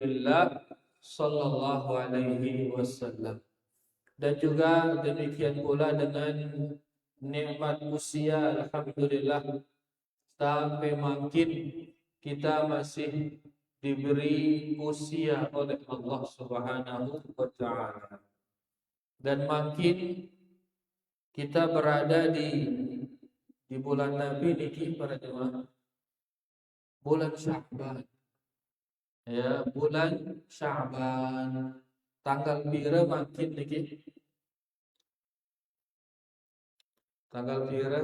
Rasulillah sallallahu alaihi wasallam. Dan juga demikian pula dengan nikmat usia, alhamdulillah, sampai makin kita masih diberi usia oleh Allah Subhanahu wa taala. Dan makin kita berada di bulan Nabi niki para jemaah, bulan Sya'ban. Ya, bulan Sya'ban. Tanggal pira makin niki? Tanggal pira?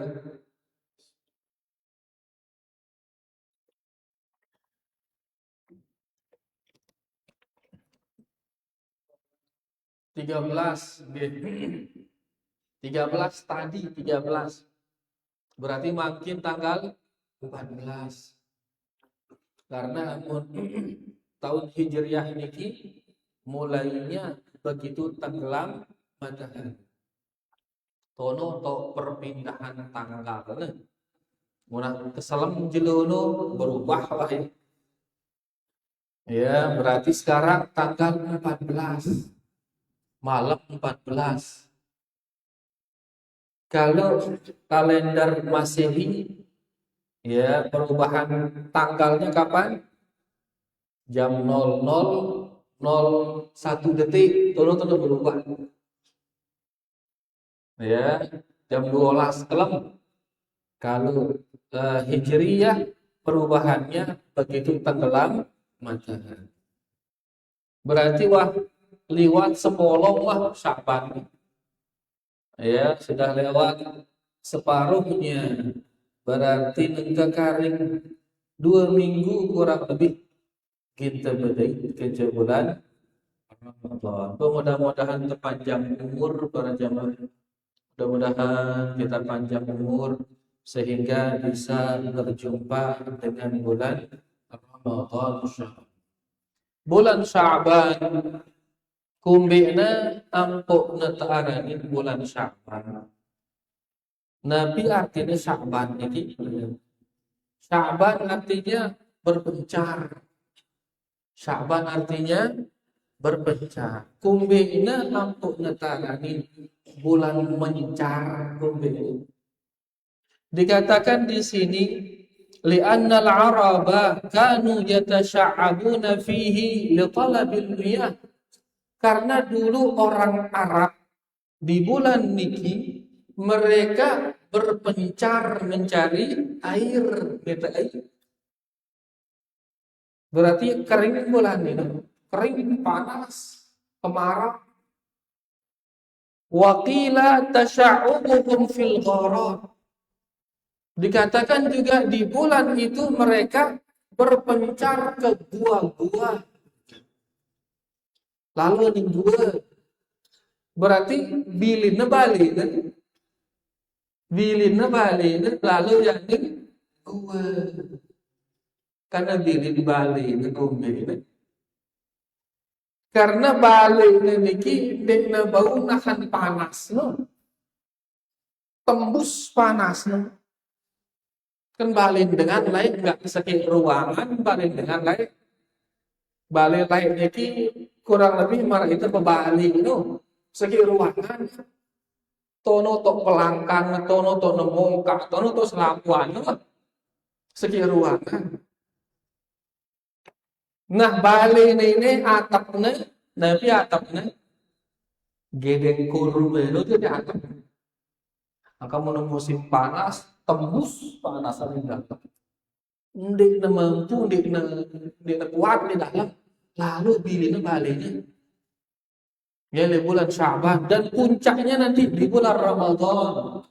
13. 13 tadi, 13. Berarti makin tanggal 14. Karena tahun Hijriah niki mulainya begitu tenggelam matahari. Tono to perpindahan tanggal. Munah keselem jelono berubah lah ya. Ya, berarti sekarang tanggal 14. Malam 14. Kalau kalender Masehi, ya, perubahan tanggalnya kapan? Jam 00:01 tono berubah. Ya, jam 12 kelem. Kalau Hijriyah perubahannya begitu tenggelam matahari. Berarti wah liwat 10 wah Sya'ban. Ya, sudah lewat separuhnya. Berarti nengka karing 2 minggu kurang lebih kita berdaya ke bulan Ramadan. Mudah-mudahan terpanjang umur para jamaah. Mudah-mudahan kita panjang umur sehingga bisa berjumpa dengan bulan Ramadan. Bulan Sya'ban kumbina ampukna ta'arani bulan Sya'ban. Nabi artinya Sya'ban ini. Sya'ban artinya berpencar. Sya'ban artinya berpencar. Kumbina ampukna ta'arani bulan mencar kumbina. Dikatakan di sini li'anna al-araba kanu yatasha'abuna fihi li talabil miyah. Karena dulu orang Arab di bulan niki mereka berpencar mencari air, mata air. Berarti kering bulan ini, kering panas, kemarau. Wa qila tasha'ubuhum fil gharar. Dikatakan juga di bulan itu mereka berpencar ke gua-gua. Lalu di gua berarti bilina bali kan? Bilina bali lalu yang di gua. Karena bilin bali kan? Karena bali niki dekna bau nahan panas no. Tembus panas no. Kan balin dengan lain enggak sakit ruangan, balin dengan lain. Balin lain ini kurang lebih marah itu pebali itu sakit ruangan. Tono tok pelangkang, tono tok nemongkak, tono tok selapuan, sakit ruangan. Nah balin ini atapnya, tapi atapnya gedeng kurung itu di atap. Maka musim panas tembus panasan di dalam. Ndik na mampu, ndik na kuat di dalam. Lalu bilina baliknya. Ya di bulan Sya'ban dan puncaknya nanti di bulan Ramadan.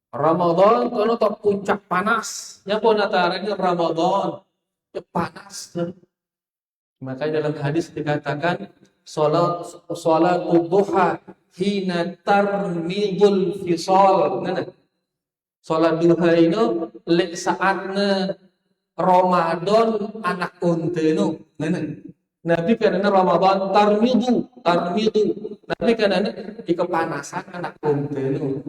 Ramadan kalau tak puncak panas. Yang pun ataranya Ramadan. Ya panas. Maka dalam hadis dikatakan salatul duha hina tarmidul fisal. Salat duha itu lek saatnya Ramadan anak unta itu. Nabi karena Ramadan tarmidu. Nabi karena di kepanasan anak unta itu.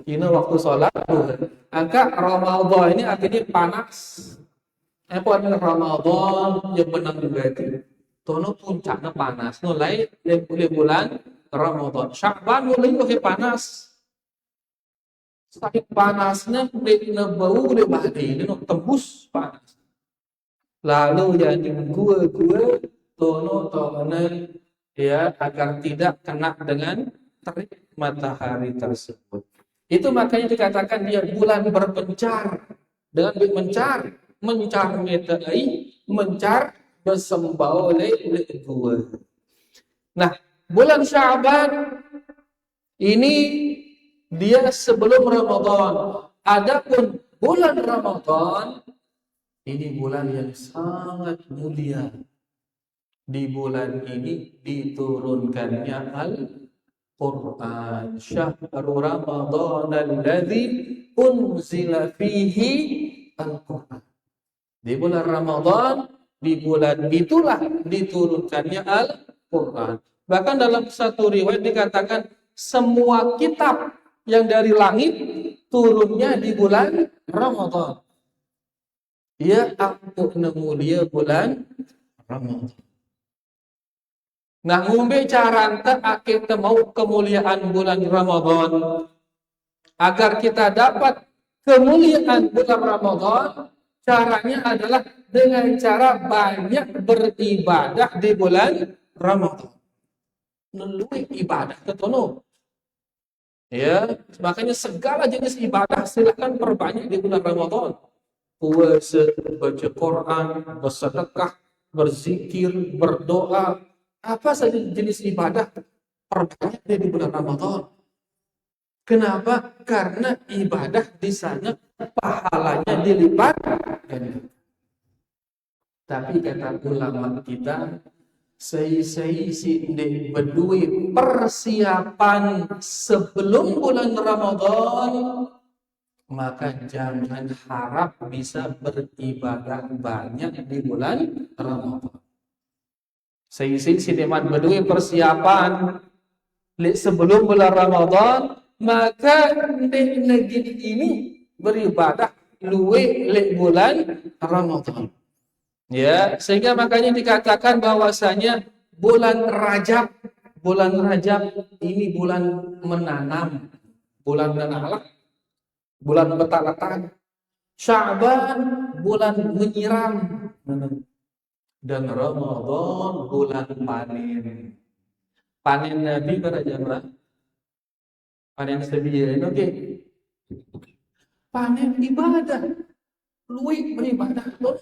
Ini waktu salat duha. Angka Ramadan ini artinya panas. Apa artinya Ramadan yang benar juga itu. tono puncaknya panas. Mulai bulan Ramadan. Sya'ban mulai panas. Saking panasnya bau badai tembus panas. Lalu yang gue tono ya agar tidak kena dengan terik matahari tersebut. Itu makanya dikatakan dia bulan berpencar. Dengan mencar metai, mencar bersembau oleh gue. Nah, bulan Sya'ban ini dia sebelum Ramadan. Adapun bulan Ramadan ini bulan yang sangat mulia. Di bulan ini diturunkannya Al-Quran. Syahrul Ramadan alladzi unzila fihi Al-Quran. Di bulan Ramadan, di bulan itulah diturunkannya Al-Quran. Bahkan dalam satu riwayat dikatakan semua kitab yang dari langit turunnya di bulan Ramadan. Ya aku mulia bulan Ramadan. Nah, ngombe caranta kita mau kemuliaan bulan Ramadan. Agar kita dapat kemuliaan bulan Ramadan, caranya adalah dengan cara banyak beribadah di bulan Ramadan. Melalui ibadah ketono. Ya, makanya segala jenis ibadah silakan perbanyak di bulan Ramadan. Puasa, baca Quran, bersedekah, berzikir, berdoa, apa saja jenis ibadah perbanyak di bulan Ramadan. Kenapa? Karena ibadah di sana pahalanya dilipat. Tapi kata ulama kita, sei sinde berdui persiapan sebelum bulan Ramadan, maka jangan harap bisa beribadah banyak di bulan Ramadan. Sei sinde berdui persiapan sebelum bulan Ramadan, maka di negeri ini beribadah luwe le bulan Ramadan. Ya, sehingga makanya dikatakan bahwasanya bulan Rajab ini bulan menanam, bulan menanam, bulan betalatan. Sya'ban bulan menyiram, dan Ramadan bulan panen. Panen Nabi pada jamaah. Panen sebian, oke. Panen ibadah, luwe beribadah loh.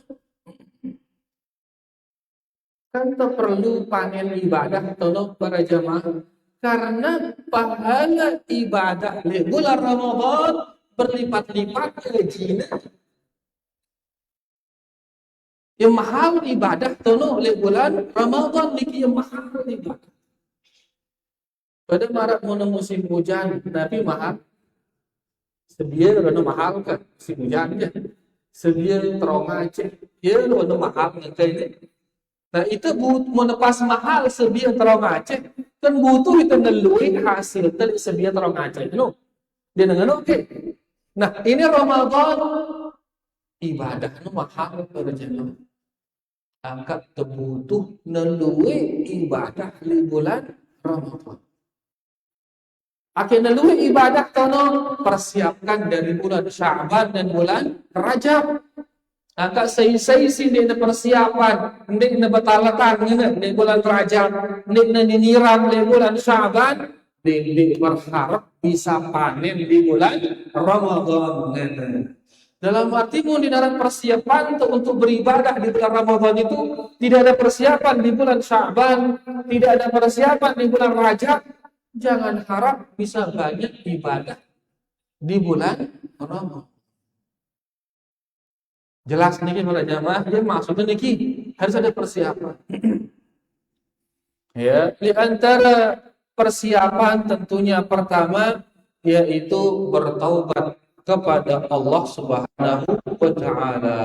Kan perlu panen ibadah tolong para jamaah, karena pahala ibadah di bulan Ramadan berlipat-lipat gajinya. Yang mahal ibadah tolong di bulan Ramadan niki yang mahal ibadah. Pada marak mau musim hujan, Nabi mahal. Sedia ada mahal kan musim hujannya. Sedia terong Aceh, ya ada mahal ngekainya. Nah itu menepas mahal sebiar terong Aceh, kan butuh itu ngelui hasil dari sebiar terong Aceh itu. Dia dengan oke. Nah ini Ramadan ibadah nu mahal pada jemaah. Angkat kebutuh ngelui ibadah di bulan Ramadan. Akhirnya ngelui ibadah tono persiapkan dari bulan Sya'ban dan bulan Rajab. Angkat sei sini ada persiapan, ini betalatan, ini bulan Rajab, ini nyiram di bulan Sya'ban, ini berharap bisa panen di bulan Ramadan. Dalam artimu di dalam persiapan untuk beribadah di bulan Ramadan itu tidak ada persiapan di bulan Sya'ban, tidak ada persiapan di bulan Rajab. Jangan harap bisa banyak ibadah di bulan Ramadan. Jelas niki para jamaah, ya maksudnya niki harus ada persiapan. Ya, di antara persiapan tentunya pertama yaitu bertaubat kepada Allah Subhanahu wa taala.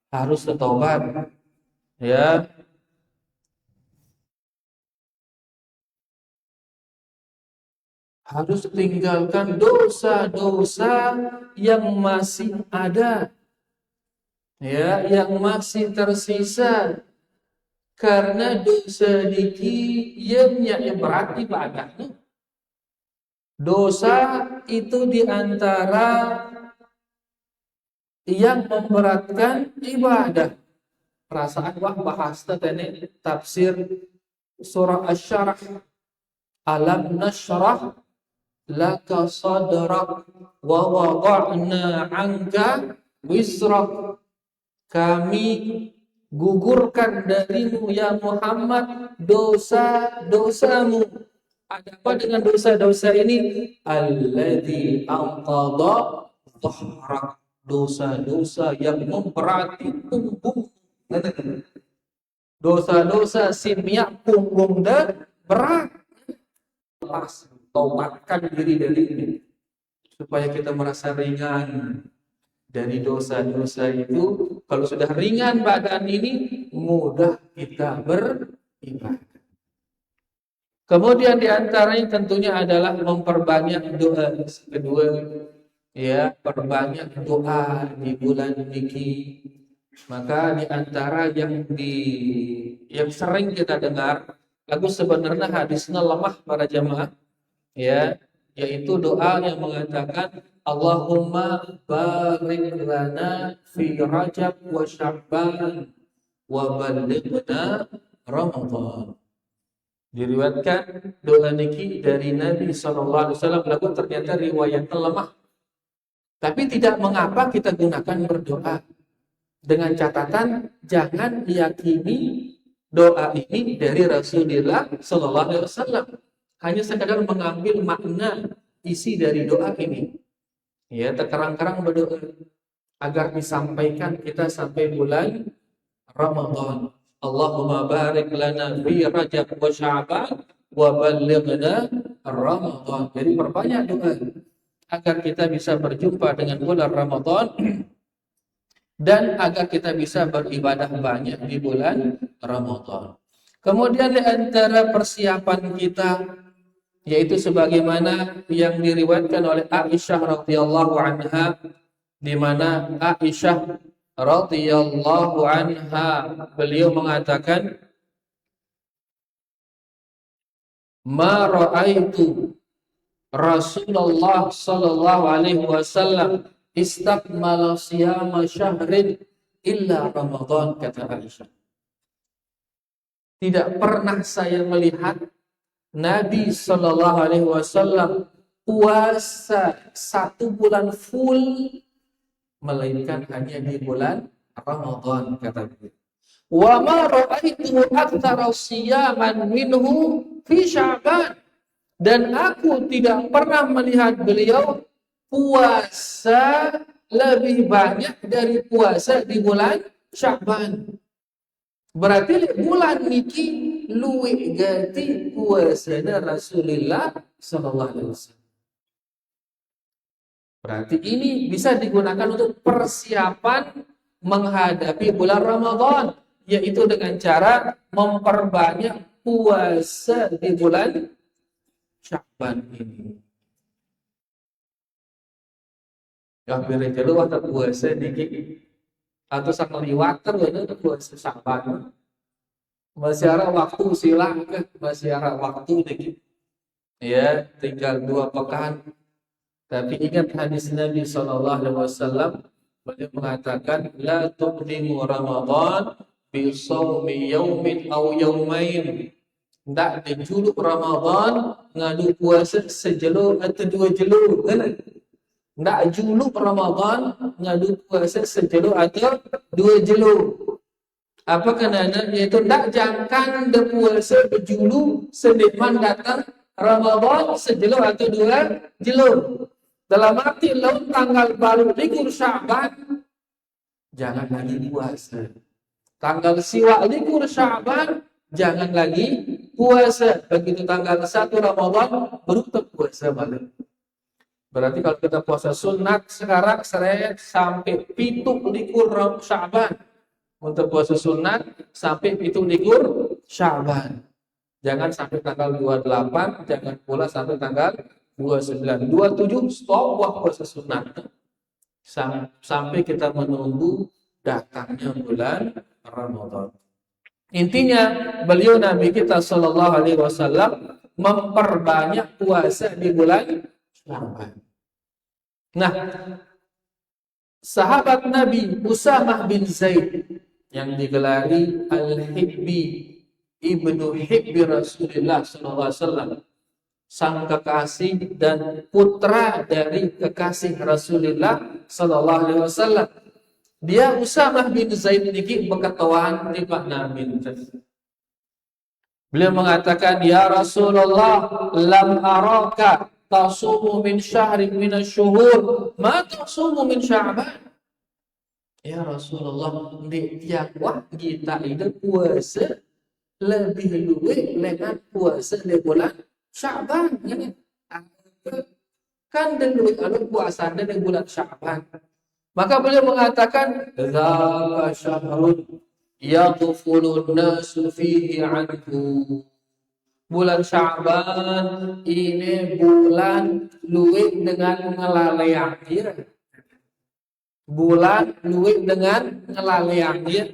Harus bertaubat. Ya. Harus tinggalkan dosa-dosa yang masih ada. Ya, yang masih tersisa. Karena dosa niki ianya berat ibadahnya. Dosa itu diantara yang memberatkan ibadah. Perasaan wah bahas tadi tafsir surah Asy-Syarah. Alam nashrah laka sadrak wa wada'na 'anka wisrak. Kami gugurkan darimu ya Muhammad dosa-dosamu. Ada apa dengan dosa-dosa ini? Alladzi anqadha dhahrak. Dosa-dosa yang memberati punggung. Dosa-dosa simyak punggung dan berat. Lepas, taubatkan diri dari ini supaya kita merasa ringan dari dosa-dosa itu. Kalau sudah ringan badan ini, mudah kita beribadah. Kemudian diantaranya tentunya adalah memperbanyak doa. Kedua, ya, perbanyak doa di bulan niki. Maka diantara yang sering kita dengar, lagu sebenarnya hadisnya lemah para jamaah, ya, yaitu doa yang mengatakan Allahumma barik lana fi Rajab wa Sya'ban wa ballighna Ramadan. Diriwayatkan doa niki dari Nabi SAW, lagu ternyata riwayatnya lemah. Tapi tidak mengapa kita gunakan berdoa. Dengan catatan jangan meyakini doa ini dari Rasulullah SAW. Hanya sekadar mengambil makna isi dari doa ini. Ya, terkerang-kerang berdoa agar disampaikan kita sampai bulan Ramadan. Allahumma barik lana fi Rajab wa Sya'ban wa ballighna Ramadan. Jadi perbanyak doa agar kita bisa berjumpa dengan bulan Ramadan dan agar kita bisa beribadah banyak di bulan Ramadan. Kemudian di antara persiapan kita, yaitu sebagaimana yang diriwayatkan oleh Aisyah radhiyallahu anha, di mana Aisyah radhiyallahu anha beliau mengatakan, ma ra'aitu Rasulullah sallallahu alaihi wasallam istakmala siyama syahrin illa Ramadan, kata Aisyah. Tidak pernah saya melihat Nabi sallallahu alaihi wasallam puasa 1 bulan full melainkan hanya di bulan Ramadan, kata beliau. Wa ma ra'aitu aktsara siyaman minhu fi Sya'ban. Dan aku tidak pernah melihat beliau puasa lebih banyak dari puasa di bulan Sya'ban. Berarti bulan niki luwih ganti puasanya Rasulullah sallallahu alaihi wasallam. Berarti ini bisa digunakan untuk persiapan menghadapi bulan Ramadan, yaitu dengan cara memperbanyak puasa di bulan Sya'ban ini. Ya bere jelo atau puasa niki atau sakaliwater itu puasa Sya'ban. Masih ada waktu silakan, masih ada waktu niki. Ya, tinggal 2 pekan. Tapi ingat hadis Nabi SAW, beliau mengatakan, la tuqdimu Ramadan bi shaumi yaumin aw yaumain. Tidak dijuluk Ramadan ngadu puasa sejelo atau 2 jelo. Tidak juluk Ramadan ngadu puasa sejelo atau 2 jelo. Apa kenana? Yaitu tidak jangkan de puasa berjulu sediman datang Ramadan sejelo atau 2 jelo. Dalam arti laut tanggal baru likur Sya'ban, jangan lagi puasa. Tanggal siwa likur Sya'ban, jangan lagi puasa. Begitu tanggal 1 Ramadan, baru puasa balik. Berarti kalau kita puasa sunat sekarang sampai 7 likur Sya'ban. Untuk puasa sunat sampai 7 likur Sya'ban. Jangan sampai tanggal 28, jangan pula sampai tanggal 29, 27 stop puasa sunat sampai kita menunggu datangnya bulan Ramadan. Intinya beliau Nabi kita Shallallahu Alaihi Wasallam memperbanyak puasa di bulan Sya'ban. Nah, sahabat Nabi Usamah bin Zaid yang digelari Al-Hibbi ibnu Hibbi Rasulullah SAW, sang kekasih dan putra dari kekasih Rasulullah SAW. Dia Usamah bin Zaid ini berketuaan di Nabi. Beliau mengatakan, ya Rasulullah, lam araka tasumu min syahrin min asyuhur ma tasumu min Sya'ban. Ya Rasulullah, di tiap kita itu puasa lebih luwih dengan puasa di bulan Sya'ban. Kan dulu kalau puasa di bulan Sya'ban. Maka beliau mengatakan, dzaka syahrun yaghfulun nasu fihi anhu. Bulan Sya'ban ini bulan luwih dengan ngelalaian dia. Bulan luwih dengan ngelalaian dia.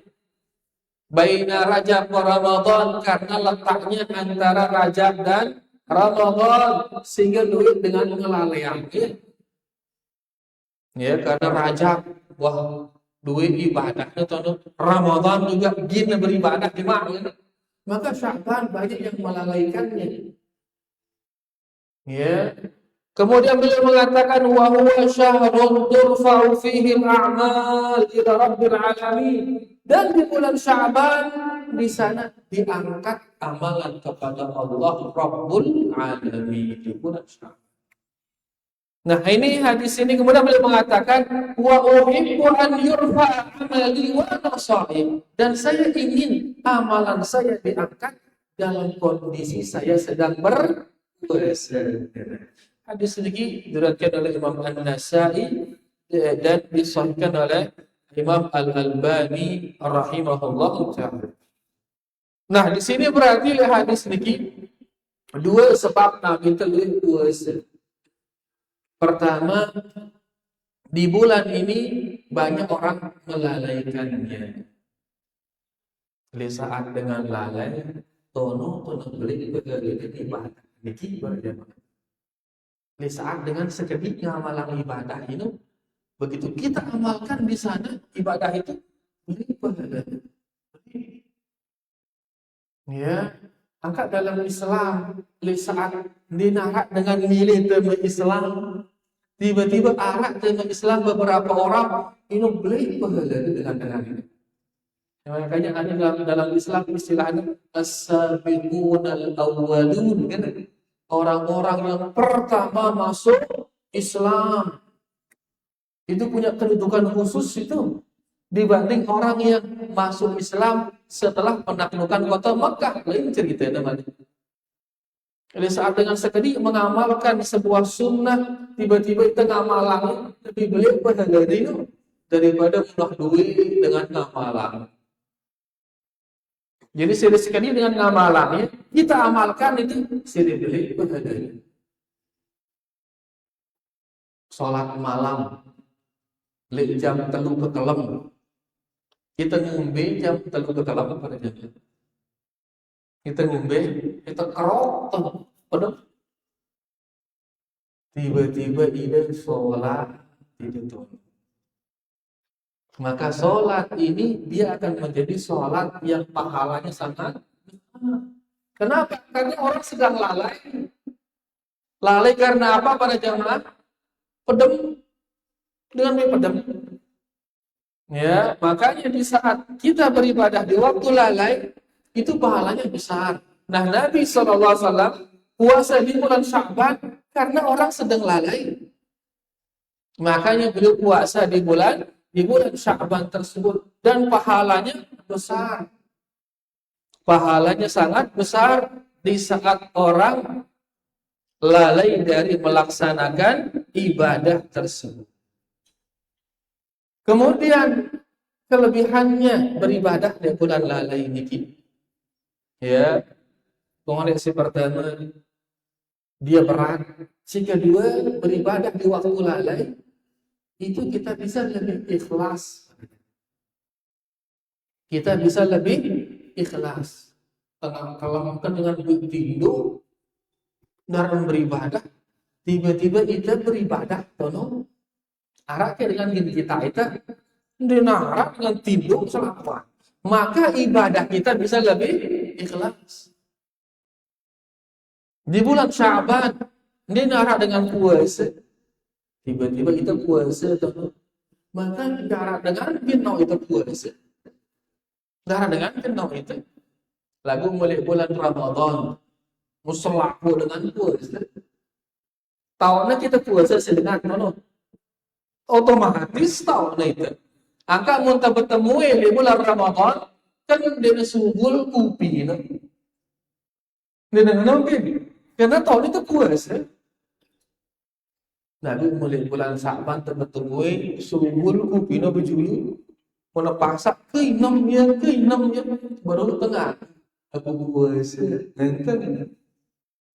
Baina Rajab wa Ramadan, karena letaknya antara Rajab dan Ramadan, sehingga luwih dengan ngelalaian dia. Ya, karena Rajab wah duit ibadahnya tuh, Ramadan juga gini beribadah di mana. Maka Sya'ban banyak yang melalaikannya. Ya. Kemudian beliau mengatakan, wa huwa syahrun turfa'u fihi al-a'mal ila rabbil alamin. Dan di bulan Sya'ban di sana diangkat amalan kepada Allah Rabbul Alamin di bulan Sya'ban. Nah, ini hadis ini kemudian beliau mengatakan, wa uhibbu an yurfa amali wa nasaim, dan saya ingin amalan saya diangkat dalam kondisi saya sedang berpuasa. Hadis ini diriwayatkan oleh Imam An-Nasa'i dan disahihkan oleh Imam Al-Albani rahimahullah ta'ala. Nah, di sini berarti hadis ini dua sebab Nabi itu puasa. Pertama, di bulan ini banyak orang melalaikannya. Di saat dengan lalai, tono beli ibadah. Di saat dengan sekedip amalan ibadah itu, begitu kita amalkan di sana, ibadah itu beribadah. Ya, angkat dalam Islam, di saat dinarak dengan milih tema Islam, tiba-tiba arak tema Islam beberapa orang ini beli pahala dengan ini. Makanya ada dalam Islam istilahnya as-sabiqun al-awwalun, kan? Orang-orang yang pertama masuk Islam itu punya kedudukan khusus itu dibanding orang yang masuk Islam setelah menaklukkan kota Makkah. Lain cerita namanya. Jadi saat dengan sekedip mengamalkan sebuah sunnah, tiba-tiba itu ngamalan lebih beli pada dari itu daripada pulang duit dengan ngamalan. Jadi sekali dengan ngamalannya kita amalkan itu siri beli pada dari. Sholat malam jam 3 kekelem. Kita ngombe jam 3 kekelem pada jam. Kita ngombe, kita kerok, pada tiba-tiba ide sholat itu. Maka sholat ini dia akan menjadi sholat yang pahalanya sangat besar. Kenapa? Karena orang sedang lalai. Lalai karena apa pada jamaah? Pedem. Dengan pedem. Ya, makanya di saat kita beribadah di waktu lalai, itu pahalanya besar. Nah, Nabi SAW puasa di bulan Sya'ban karena orang sedang lalai. Makanya beliau puasa di bulan Sya'ban tersebut dan pahalanya besar. Pahalanya sangat besar di saat orang lalai dari melaksanakan ibadah tersebut. Kemudian kelebihannya beribadah di bulan lalai ini. Ya, koreksi pertama dia berat. Jika dua beribadah di waktu lalai, itu kita bisa lebih ikhlas. Kita bisa lebih ikhlas. Kalau dengan bertindu dalam beribadah, tiba-tiba kita beribadah, tono arak dengan kita itu dinarak dengan tidur selapa. Maka ibadah kita bisa lebih ikhlas. Di bulan Sya'ban, dinarak dengan puasa. Tiba-tiba kita puasa, tono. Maka dinarak dengan binau itu puasa. Dinarak dengan binau itu. Lagu mulai bulan Ramadan, musolaku dengan puasa. Tahunnya kita puasa sedengan, tono. Otomatis tahunnya itu. Angka muntah bertemu di bulan Ramadan, kan dia subul kupi. Dia nampak. Karena tahun itu puasa. Lalu mulai bulan Sya'ban bertemu subul kupi berjulu. Mana pasak ke-6-nya, baru tengah. Aku puasa.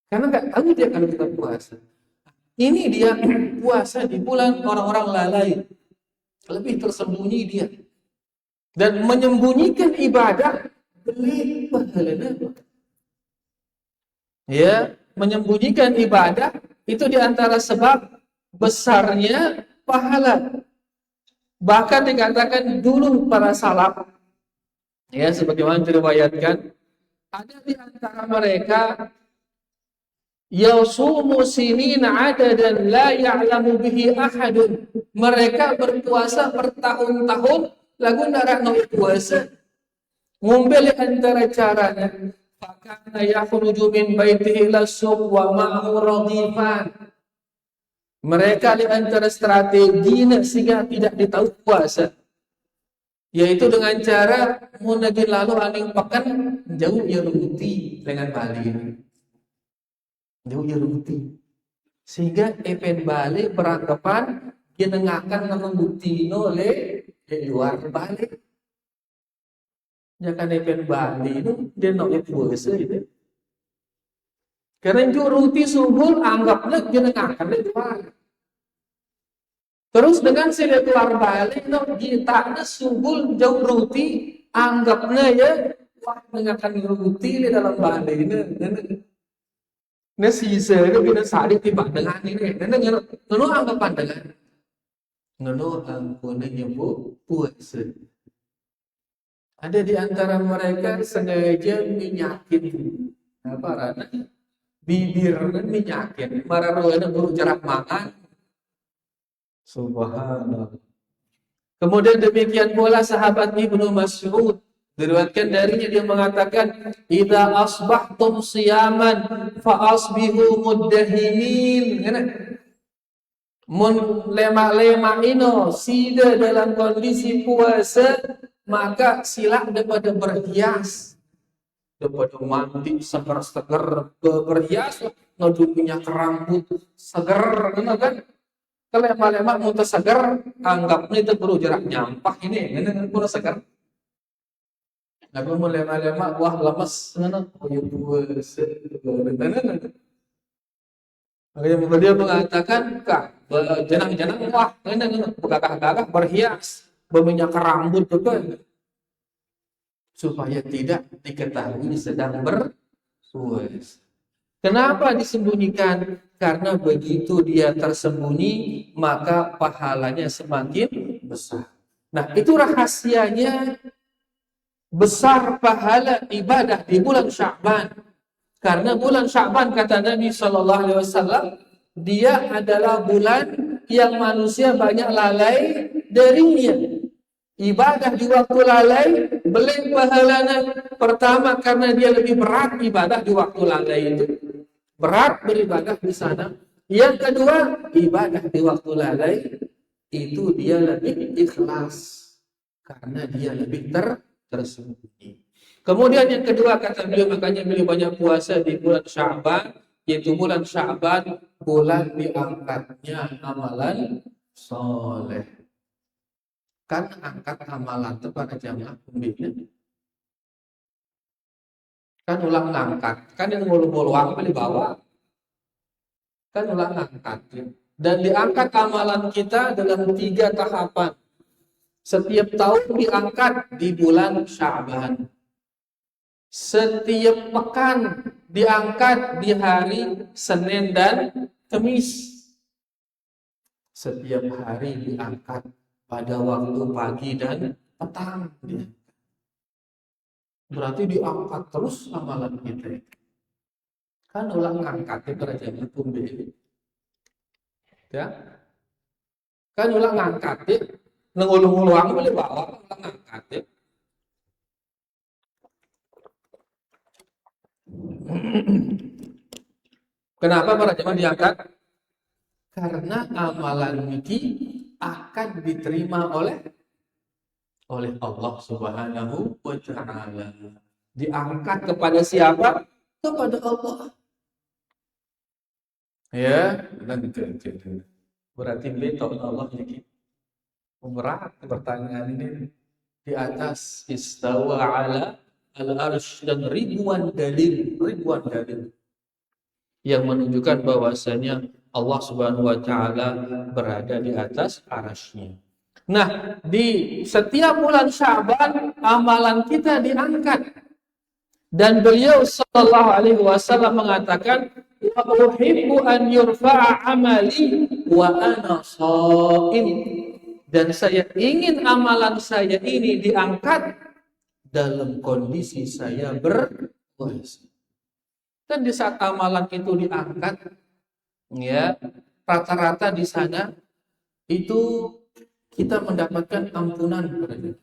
Karena nggak tahu dia kalau kita puasa. Ini dia puasa di bulan orang-orang lalai. Lebih tersembunyi dia. Dan menyembunyikan ibadah beli pahalanya. Ya, menyembunyikan ibadah itu diantara sebab besarnya pahala. Bahkan dikatakan dulu para salaf, ya sebagaimana diriwayatkan, ada di antara mereka yasumu sinina adadan la ya'lamu bihi ahadun. Mereka berpuasa bertahun-tahun lagu ndak no puasa. Ngumpul antara caranya fakana yakhruju min baitihi ila suq wa ma'hu radifan. Mereka di antara strateginya sehingga tidak ditahu puasa, yaitu dengan cara munajat lalu aning pekan jauh ya ruti dengan Bali. Jauh ya ruti. Sehingga epen Bali beranggapan jenengakan nang butino le luar Bali. Jangan epen Bali itu dia nak puasa itu. Karena ruti subul anggapnya jenengakan le luar. Terus dengan sila keluar balik, kita subul jauh ruti, anggapnya ya, wah mengakan ruti di dalam balik ini. Nah sisa itu kita sadar tiba dengan ini. Nono anggapan dengan, nono anggapan nyebut puasa. Ada di antara mereka sengaja minyakin apa rana bibir minyakin, mararuana guru jarak makan. Subhanallah. Kemudian demikian pula sahabat Ibnu Mas'ud diriwayatkan darinya dia mengatakan, "Idza asbahtum siyaman fa asbihu muddahimin." Mun lema-lema ino sida dalam kondisi puasa, maka sila daripada berhias, daripada mandi seger-seger berhias, ngadu minyak rambut seger, kan? Kalau lema-lema muntah segar, anggapnya itu perlu jarak nyampah ini perlu segar. Lalu mau lema-lema, wah lemes, makanya dia mengatakan, kak, jenang-jenang, wah, begagah-gagah, berhias, berminyak rambut juga, supaya tidak diketahui sedang berpuasa. Kenapa disembunyikan? Karena begitu dia tersembunyi, maka pahalanya semakin besar. Nah, itu rahasianya besar pahala ibadah di bulan Sya'ban. Karena bulan Sya'ban, kata Nabi Shallallahu Alaihi Wasallam, dia adalah bulan yang manusia banyak lalai darinya. Ibadah di waktu lalai, beli pahalanya. Pertama, karena dia lebih berat ibadah di waktu lalai itu. Berat beribadah di sana. Yang kedua, ibadah di waktu lalai itu dia lebih ikhlas karena dia lebih tersembunyi. Kemudian yang kedua kata beliau, makanya beliau banyak puasa di bulan Sya'ban, yaitu bulan Sya'ban bulan diangkatnya amalan soleh. Kan angkat amalan itu pada jamaah pembimbing. Kan ulang ngangkat, kan yang mulu-mulu apa dibawa, kan ulang ngangkat. Dan diangkat amalan kita dalam 3 tahapan. Setiap tahun diangkat di bulan Sya'ban. setiap pekan diangkat di hari Senin dan Kamis. Setiap hari diangkat pada waktu pagi dan petang. Berarti diangkat terus amalan kita. Kan ulang ngangkat berarti itu ya. Kan ulang ngangkat ya. Nengulung-ulung boleh bawa ulang ngangkat ya. Kenapa para jemaah diangkat? Karena amalan ini akan diterima oleh Allah Subhanahu wa Ta'ala. Diangkat kepada siapa? Kepada Allah. Ya, berarti betul Allah ini. Berat pertanyaan ini. Di atas istawa ala al-arsh dan ribuan dalil yang menunjukkan bahwasanya Allah Subhanahu wa Ta'ala berada di atas arasy-Nya. Nah, di setiap bulan Sya'ban amalan kita diangkat. Dan beliau sallallahu alaihi wasallam mengatakan, "Wa uhibbu an yurfa'a amali wa ana sha'im." Dan saya ingin amalan saya ini diangkat dalam kondisi saya berpuasa. Dan di saat amalan itu diangkat, ya, rata-rata di sana itu kita mendapatkan ampunan.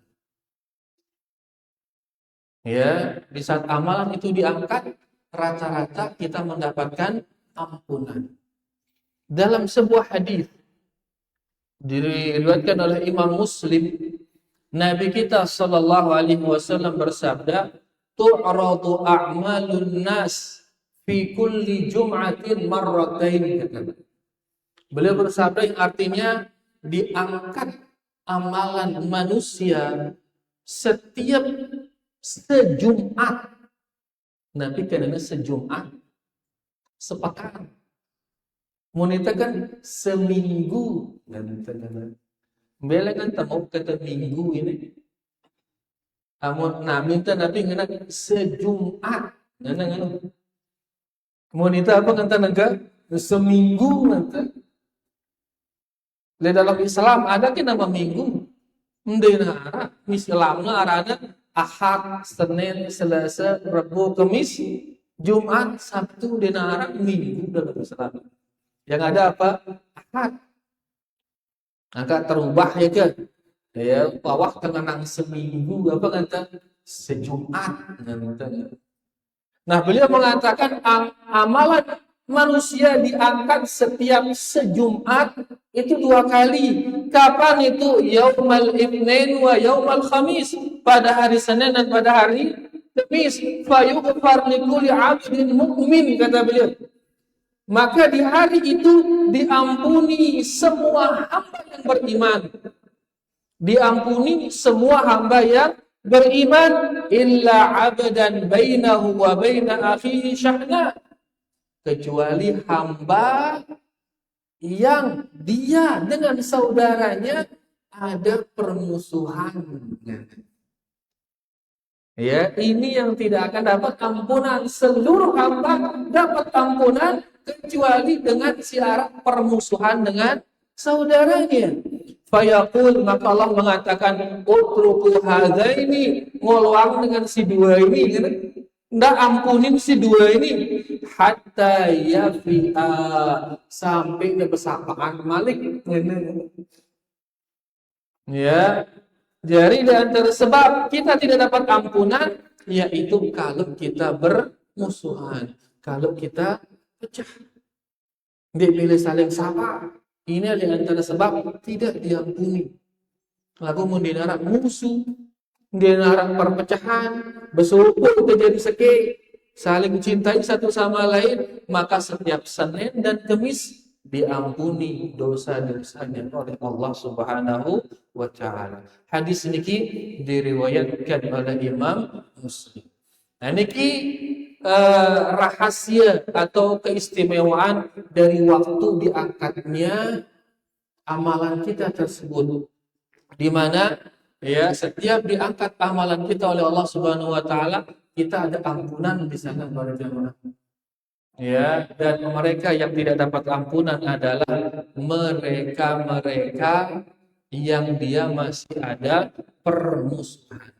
Ya, di saat amalan itu diangkat, rata-rata kita mendapatkan ampunan. Dalam sebuah hadis diriwayatkan oleh Imam Muslim, Nabi kita sallallahu alaihi wasallam bersabda, "Tu'radu a'malun nas fi kulli jum'atin marratain." Beliau bersabda yang artinya diangkat amalan manusia setiap sejumat. Nabi kadang sejumat, sepekan. Monita kan seminggu. Bela kan tamu kata minggu ini. Amun minta Nabi ngana sejumat. Ngana. Monita apa kata naga? Seminggu nanti. Di dalam Islam ada ke nama minggu. Mendena Islamnya arana Ahad, Senin, Selasa, Rabu, Kamis, Jumat, Sabtu, denara minggu dalam Islam. Yang ada apa? Ahad. Agak terubah ya ke? Ya, bawah tengenang seminggu apa kata? Sejumat. Nah, beliau mengatakan amalan manusia diangkat setiap sejumat itu 2 kali. Kapan itu? Yaumal Itsnain wa yaumal Khamis. Pada hari Senin dan pada hari Kamis. Fayughfar likulli 'abdin mu'min, kata beliau. Maka di hari itu diampuni semua hamba yang beriman. Diampuni semua hamba yang beriman illa 'abdan bainahu wa baina akhihi syahna. Kecuali hamba yang dia dengan saudaranya ada permusuhan. Ya, ini yang tidak akan dapat ampunan. Seluruh hamba dapat ampunan kecuali dengan syarat permusuhan dengan saudaranya. Fayaqul, maka Allah mengatakan, "Utruku hadaini," ngolwang dengan si dua ini, gitu. Nggak ampunin si dua ini hatta yafi'a, sampai dia bersapaan malik. Ya, jadi di antara sebab kita tidak dapat ampunan yaitu kalau kita bermusuhan, kalau kita pecah, dipilih saling sapa. Ini di antara sebab tidak diampuni. Lalu mendinak musuh, dinarang perpecahan, bersumpul terjadi seke, saling mencintai satu sama lain, maka setiap Senin dan Kamis diampuni dosa-dosanya oleh Allah Subhanahu wa Ta'ala. Hadis ini diriwayatkan oleh Imam Muslim. Nah, niki rahasia atau keistimewaan dari waktu diangkatnya amalan kita tersebut, di mana ya setiap diangkat amalan kita oleh Allah Subhanahu wa Ta'ala kita ada ampunan di sana para jemaah. Ya, dan mereka yang tidak dapat ampunan adalah mereka-mereka yang dia masih ada permusuhan.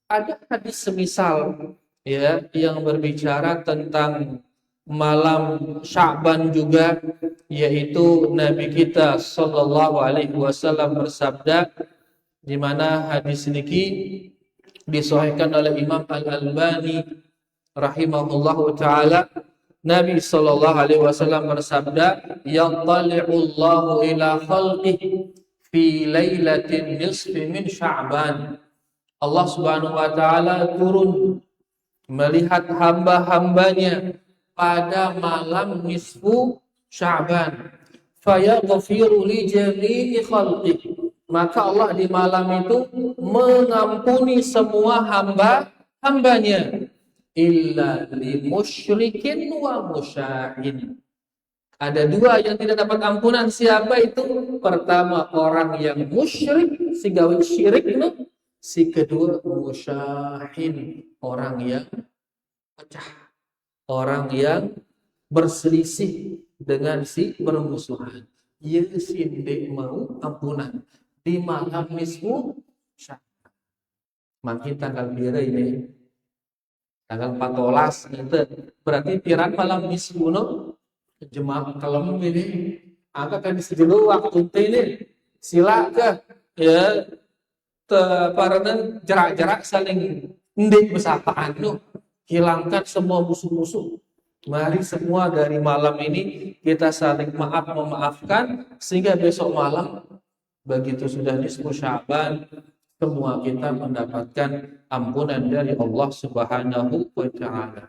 Ada hadis semisal ya yang berbicara tentang malam Sya'ban juga, yaitu Nabi kita sallallahu alaihi wasallam bersabda, di mana hadis ini disahihkan oleh Imam Al-Albani rahimahullahu taala. Nabi sallallahu alaihi wasallam bersabda, "Yattali'u Allahu ila khalqihi fi lailatin nisfi min Sya'ban." Allah Subhanahu wa taala turun melihat hamba-hambanya pada malam nisfu Sya'ban. Fayaghfiru li jami'i khalqihi. Maka Allah di malam itu mengampuni semua hambanya illa li musyrikin wa musyahin. Ada dua yang tidak dapat ampunan. Siapa itu? Pertama, orang yang musyrik, si gawe syirik itu. Si kedua, musyahin, orang yang pecah, orang yang berselisih dengan si bermusuhan. Ya sinde mau ampunan di malam nisfu Sya'ban. Makin tanggal biru ini, tanggal 14 gitu. Berarti pirang malam nisfu no jemaah kalem ini angka kan dulu waktu ini sila ke ya parana jarak-jarak saling ndik besapaan no, hilangkan semua musuh-musuh. Mari semua dari malam ini kita saling memaafkan sehingga besok malam begitu sudah nisfu Sya'ban semua kita mendapatkan ampunan dari Allah Subhanahu wa taala.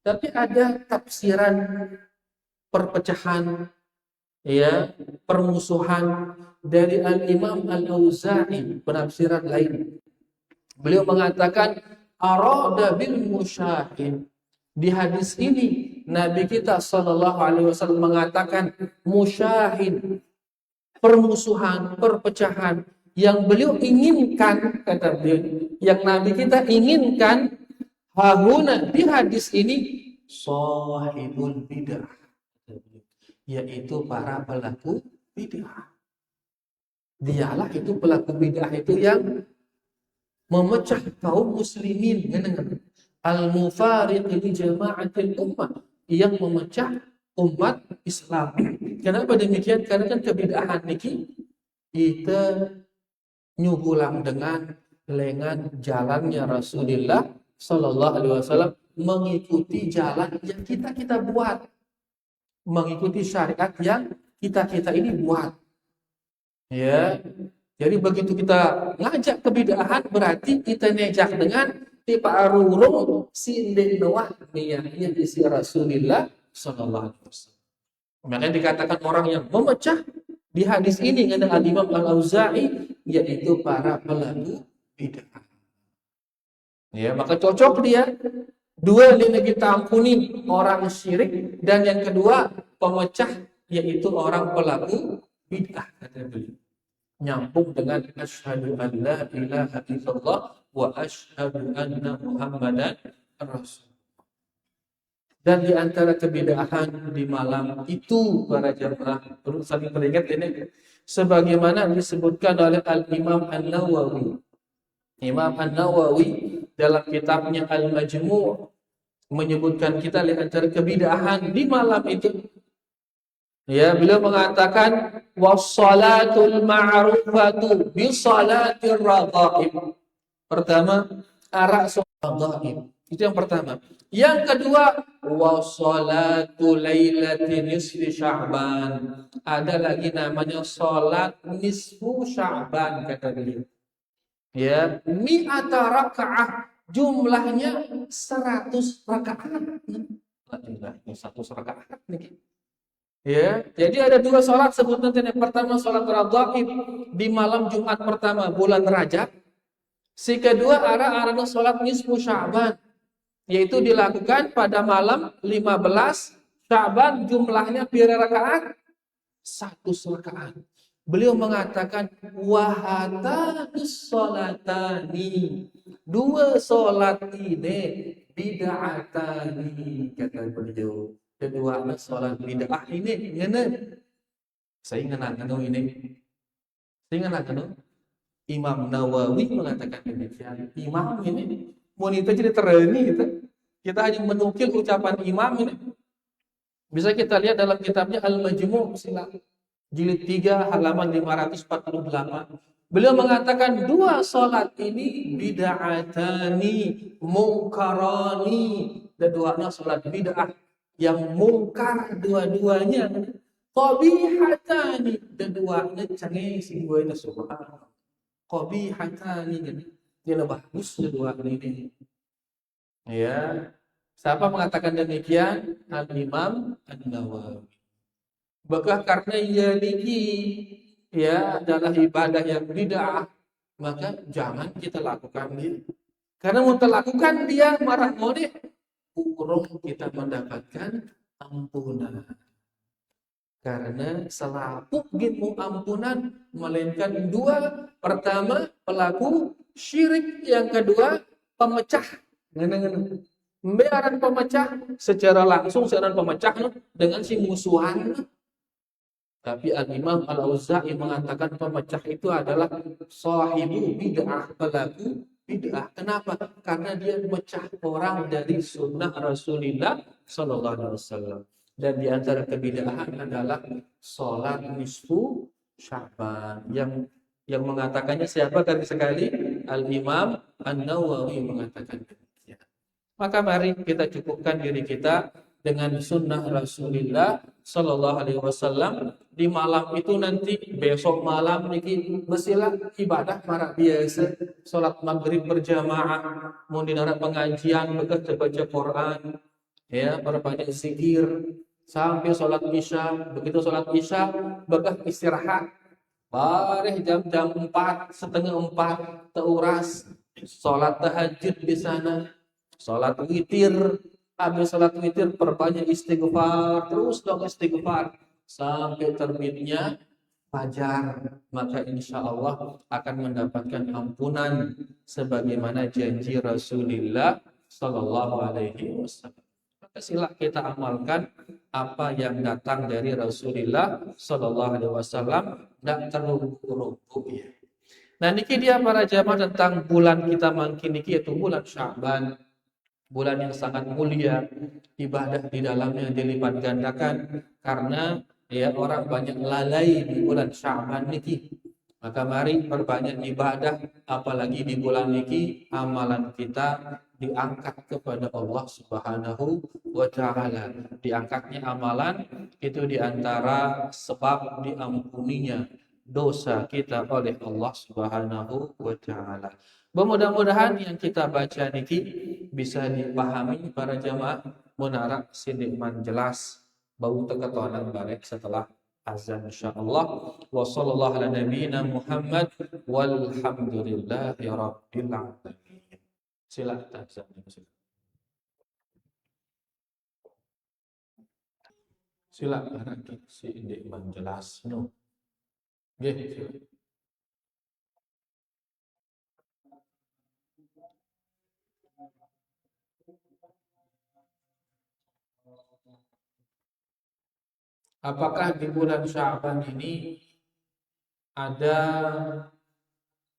Tapi ada tafsiran perpecahan ya, permusuhan dari Al-Imam Al-Auza'i, penafsiran lain. Beliau mengatakan arada bil musyahin. Di hadis ini Nabi kita sallallahu alaihi wasallam mengatakan musyahin, permusuhan, perpecahan yang beliau inginkan, kata beliau, yang Nabi kita inginkan hahuna di hadis ini sahibul bidah, yaitu para pelaku bid'ah. Dialah itu pelaku bid'ah itu yang memecah kaum muslimin, al-mufariq li jama'atil ummah, yang memecah umat Islam. Kenapa demikian? Karena kan kebid'ahan niki kita nyugulang dengan jalannya Rasulullah sallallahu alaihi wasallam, mengikuti jalan yang kita buat, mengikuti syariat yang kita ini buat. Ya. Jadi begitu kita ngajak kebid'ahan berarti kita nejak dengan tipe arurung si Noah yang isi Rasulullah sallallahu alaihi wasallam. Makanya dikatakan orang yang memecah di hadis ini dengan Al-Imam Al-Auza'i yaitu para pelaku bid'ah. Ya, maka cocok dia. Dua yang kita ampuni orang syirik, dan yang kedua pemecah yaitu orang pelaku bid'ah, kata beliau. Nyambung dengan asyhadu an la ilaha illallah wa asyhadu anna Muhammadan rasul. Dan di antara kebid'ahan di malam itu para jamaah perlu saling teringat ini sebagaimana disebutkan oleh Al-Imam An-Nawawi. Imam An-Nawawi dalam kitabnya Al-Majmu' menyebutkan kita di antara kebid'ahan di malam itu. Ya, beliau mengatakan was-salatul ma'rufatu bi salatir raghaib. Pertama, arak salat raghaib. Itu yang pertama. Yang kedua, was-salatu lailati nisfi Sya'ban. Ada lagi namanya salat nisfu Sya'ban, kata beliau. Ya, mi'ata raka'ah, jumlahnya 100 rakaat. Jumlahnya 100 rakaat nih. Ya, jadi ada dua sholat sebutan. Yang pertama sholat raghaib di malam Jumat pertama bulan Rajab. Si kedua arana sholat nisfu Sya'ban, yaitu dilakukan pada malam 15 Sya'ban. Jumlahnya berapa rakaat? 100 rakaat. Beliau mengatakan wahatanus sholatani, dua sholat ini bid'atani, kata beliau. Kedua salat bid'ah ini ngeuneun. Saya ngeunaan ini. Saya ngeunaan Imam Nawawi mengatakan demikian. Imam ini mun itu jadi terani gitu. Kita hanya menukil ucapan imam ini. Bisa kita lihat dalam kitabnya Al-Majmu' jilid 3 halaman 548. Beliau mengatakan dua salat ini bid'atani mungkarani, dua-duanya salat bid'ah yang mungkar dua-duanya, qabihatani, dua-duanya cengeng si duanya subhanallah. Qabihatani, dia bagus dua-duanya ini. Ya. Siapa mengatakan demikian? Al-Imam An-Nawawi. Maka karena ia niki ya adalah ibadah yang bid'ah, maka jangan kita lakukan ini. Karena mau lakukan dia marah modeh, urung kita mendapatkan ampunan. Karena selaput gitu ampunan melainkan dua. Pertama pelaku syirik, yang kedua pemecah. Membiarkan pemecah secara langsung, secara pemecah dengan si musuhan. Tapi Al-Imam Al-Auza'i mengatakan pemecah itu adalah sahibu bid'ah, pelaku bid'ah. Kenapa? Karena dia memecah orang dari sunnah Rasulullah Sallallahu Alaihi Wasallam. Dan di antara kebid'ahan adalah sholat nisfu Sya'ban. Yang mengatakannya siapa tadi sekali? Al-Imam An-Nawawi mengatakan. Maka mari kita cukupkan diri kita dengan sunnah Rasulullah Sallallahu Alaihi Wasallam. Di malam itu nanti, besok malam niki besilah ibadah para biasa, sholat maghrib berjamaah, mau dinara pengajian, begitu baca Quran, ya perbanyak zikir sampai sholat isya. Begitu sholat isya, begitu istirahat. Bareh jam 4, setengah 4 teuras sholat tahajud di sana. Salat witir, habis salat witir perbanyak istighfar, terus dong istighfar sampai terbitnya fajar, maka insya Allah akan mendapatkan ampunan sebagaimana janji Rasulullah Sallallahu Alaihi Wasallam. Maka sila kita amalkan apa yang datang dari Rasulullah Sallallahu Alaihi Wasallam, dan terlupa ya. Nah niki dia para jamaah tentang bulan kita mangkin niki, yaitu bulan Sya'ban. Bulan yang sangat mulia, ibadah di dalamnya dilipat gandakan karena ya orang banyak lalai di bulan Sya'ban niki. Maka mari perbanyak ibadah, apalagi di bulan niki amalan kita diangkat kepada Allah Subhanahu wa taala. Diangkatnya amalan itu diantara sebab diampuninya dosa kita oleh Allah Subhanahu wa taala. Mudah-mudahan yang kita baca niki bisa dipahami para jamaah, menara sindiman jelas bau teketonan barek setelah azan insyaallah. Wa sallallahu ala nabiyyina Muhammad walhamdulillahi rabbil alamin. Silakan azan. Silakan sindiman jelas no. Nggih, silakan. Apakah di bulan Sya'ban ini ada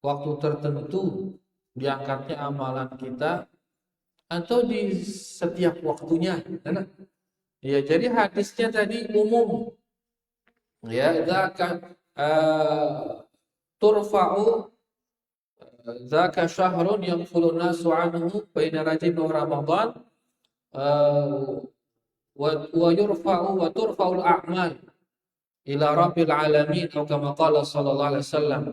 waktu tertentu diangkatnya amalan kita atau di setiap waktunya? Ya, jadi hadisnya tadi umum. Ya, zaka turfa'u zaka syahrun yanfulu nasu anhu baina Rajab wa Ramadan wa yurfa'u wa turfa'ul a'mal ila rabbil alamin atau kama qala sallallahu alaihi wasallam.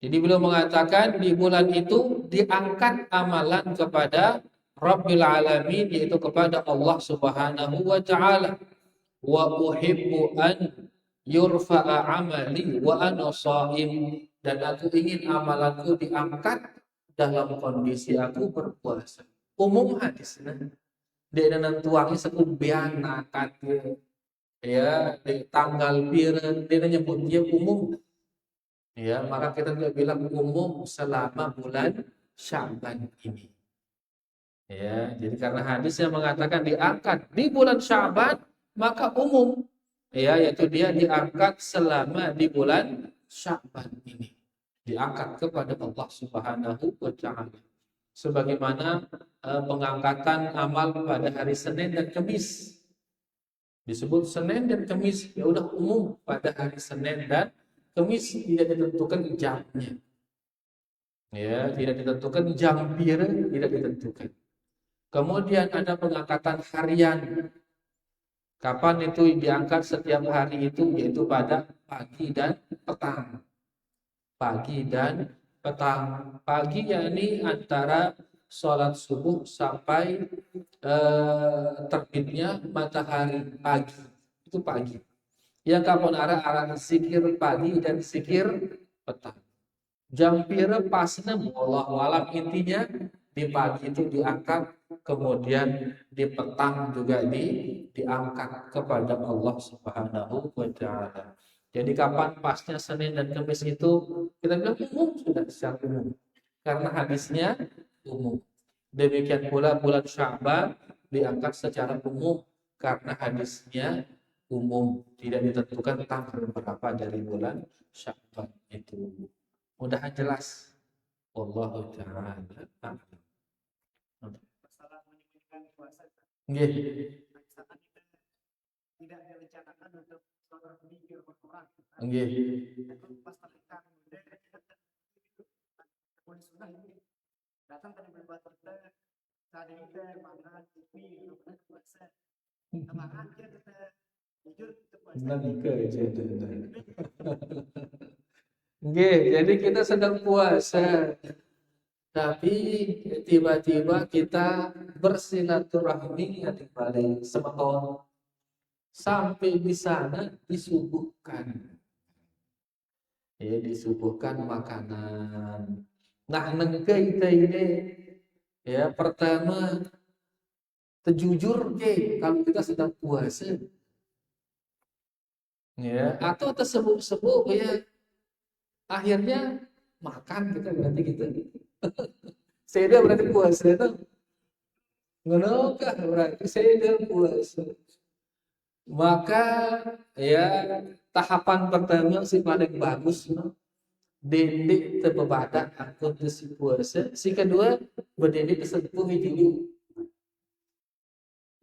Jadi beliau mengatakan di bulan itu diangkat amalan kepada Rabbil alamin, yaitu kepada Allah Subhanahu wa taala. Wa uhibbu an yurfa'a amali wa ana shaim, dan aku ingin amalanku diangkat dalam kondisi aku berpuasa. Umum hadisnya. Dia nantuangi sekumbian akad ya di tanggal piren, dia nyebutnya umum. Ya, maka kita juga bilang umum selama bulan Sya'ban ini. Ya, jadi karena hadis yang mengatakan diangkat di bulan Sya'ban, maka umum. Ya, yaitu dia diangkat selama di bulan Sya'ban ini. Diangkat kepada Allah Subhanahu wa taala. Sebagaimana pengangkatan amal pada hari Senin dan Kamis. Disebut Senin dan Kamis, ya udah umum pada hari Senin dan Kamis, tidak ditentukan jamnya. Ya, tidak ditentukan jam pira, tidak ditentukan. Kemudian ada pengangkatan harian. Kapan itu diangkat setiap hari itu, yaitu pada pagi dan petang. Pagi dan petang. Pagi yakni antara sholat subuh sampai terbitnya matahari pagi. Itu pagi. Yang kapan arah zikir pagi dan zikir petang. Jam pira pasna wallahu alam, intinya di pagi itu diangkat, kemudian di petang juga diangkat kepada Allah Subhanahu wa taala. Jadi kapan pasnya Senin dan Kamis itu kita bilang umum, sudah secara umum. Karena hadisnya umum. Demikian pula bulan Sya'ban diangkat secara umum karena hadisnya umum, tidak ditentukan tanggal berapa dari bulan Sya'ban itu. Mudah jelas. Wallahu ta'ala a'lam. Masalah menyembunyikan puasa. Nggih. Misalkan kita tidak direncanakan untuk sholat di rumah orang. Nggih. Itu pas terlihat kemudian kita boleh sunnah ini datang tadi berbuat kita saat ini kita makan TV kemudian puasa. Makan kita jujur itu puasa. Nangke aja. Nggih, jadi kita sedang puasa. Tapi tiba-tiba kita bersilaturahmi di balik semeton. Sampai di sana disuguhkan. Ya, disuguhkan makanan. Nah, nengke kita ini ya pertama terjujur kalau kita sedang puasa. Ya, atau tersebut-sebut ya akhirnya makan kita berarti gitu. Saya berarti puasa itu. Ngenokah berarti saya puasa. Maka ya tahapan pertama si paling bagus didik terbebadak aku si puasa. Si kedua berdidik kesepuh dulu.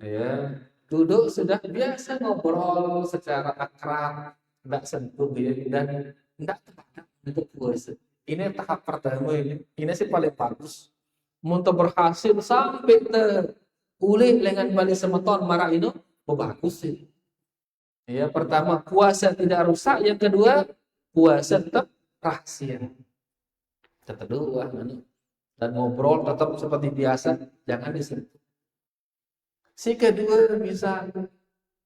Ya, duduk sudah biasa ngobrol secara akrab, tidak sentuh dan tidak terhadap untuk puasa. Ini tahap pertama ini sih paling bagus. Untuk berhasil sampai ulih dengan balik semeton marah ini, bagus sih. Ya, pertama puasa tidak rusak, yang kedua puasa tetap rahasia. Tetap dua, dan ngobrol tetap seperti biasa, jangan disentuh. Si kedua bisa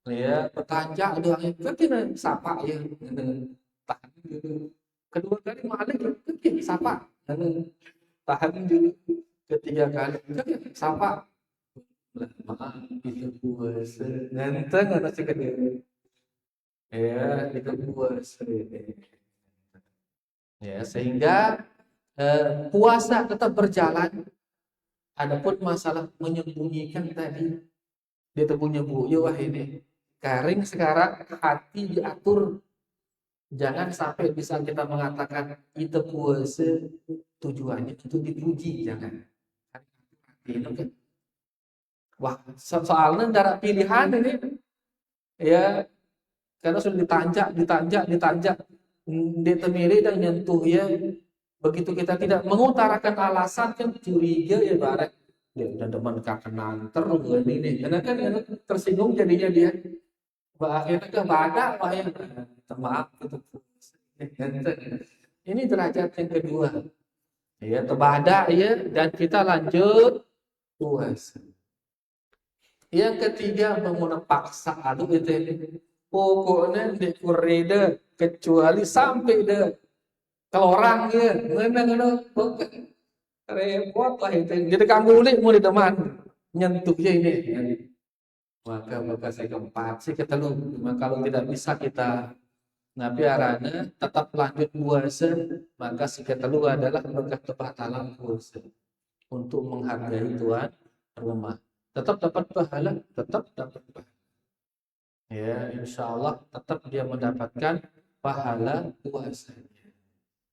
ya bertanya doang kan sapa ya tahan dulu. Kedua kali malah kan sapa tahan dulu. Ketiga kali kan sapa maaf itu puasa nganteng ada si kedua ya itu puasa ya sehingga puasa tetap berjalan. Adapun masalah menyembunyikan tadi dia terpunya-punya wah ini garing sekarang hati diatur, jangan sampai bisa kita mengatakan itu puasa tujuannya untuk dipuji, jangan. Itu kan wah soalnya darah pilihan ini ya karena sudah ditanjak dia termilih dan nyentuh ya, begitu kita tidak mengutarakan alasan kan curiga ya barat dia udah demen kakenan terus ini karena kan tersinggung jadinya dia akhirnya ke badak wah ya maaf gitu. Ini derajat yang kedua ya terbadak ya dan kita lanjut puasa. Yang ketiga menggunakan paksa aduh itu pokoknya di kureda kecuali sampai deh kalau orang ya mana repot lah itu. Jadi kamu ulik mau di teman nyentuhnya ini. Maka saya keempat sih kita lu. Kalau tidak bisa kita nabi arana tetap lanjut puasa, maka si ketelu adalah berkat kebatalan puasa untuk menghargai Tuhan rumah. Tetap dapat pahala, tetap dapat pahala. Ya, insya Allah tetap dia mendapatkan pahala puasanya.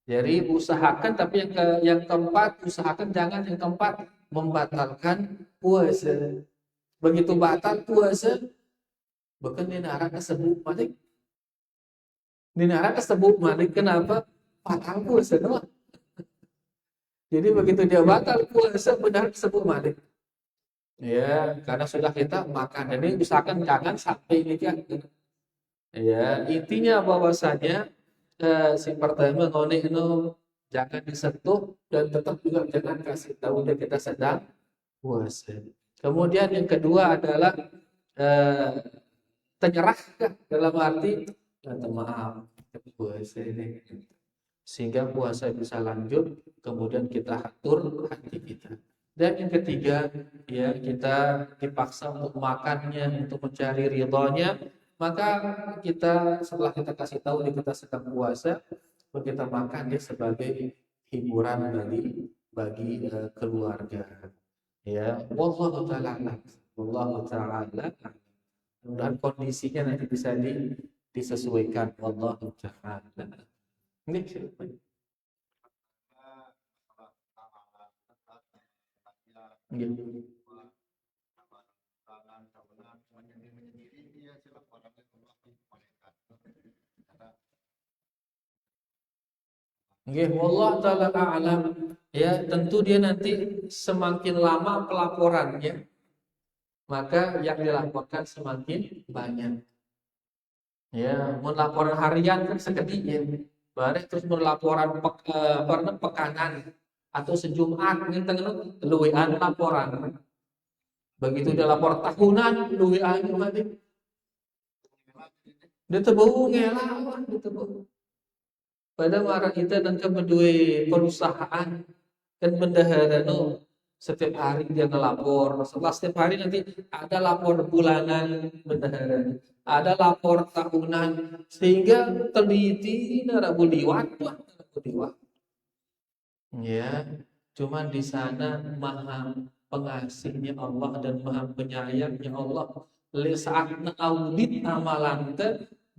Jadi usahakan, tapi yang keempat, usahakan jangan yang keempat membatalkan puasa. Begitu batal puasa, bukan dinara kesebut malik. Dinara kesebut malik kenapa? Batal puasa doang. Jadi begitu dia batal puasa, benar kesebut malik. Ya, karena sudah kita makan. Jadi usahakan jangan sampai ini kan. Ya, intinya bahwasanya si pertama ngone itu jangan disentuh dan tetap juga jangan kasih tahu dia kita sedang puasa. Kemudian yang kedua adalah menyerahkan dalam arti minta maaf puasa ini sehingga puasa bisa lanjut, kemudian kita atur hati kita. Dan yang ketiga, ya kita dipaksa untuk makannya, untuk mencari ridhonya, maka kita setelah kita kasih tahu dia kita sedang puasa, kita makan dia sebagai hiburan bagi keluarga. Ya, wallahu ta'ala, wallahu ta'ala. Dan kondisinya nanti bisa disesuaikan, wallahu ta'ala. Ini siapa? Gitu. Nggih, wallah taala a'lam. Ya, tentu dia nanti semakin lama pelaporannya, maka yang dilaporkan semakin banyak. Ya, mun laporan harian kan sekedik ya. Bareng terus mun laporan pekanan atau sejumat ngenten luwean laporan. Begitu dia lapor tahunan luwean mati. Dia tebau ngelawan, dia tebau. Pada marah kita dan kedua perusahaan dan bendahara setiap hari dia ngelapor. Setelah setiap hari nanti ada lapor bulanan bendahara, ada lapor tahunan, sehingga teliti narabu liwat. Ya, cuman di sana maha pengasihnya Allah dan maha penyayangnya Allah. Saat audit amalan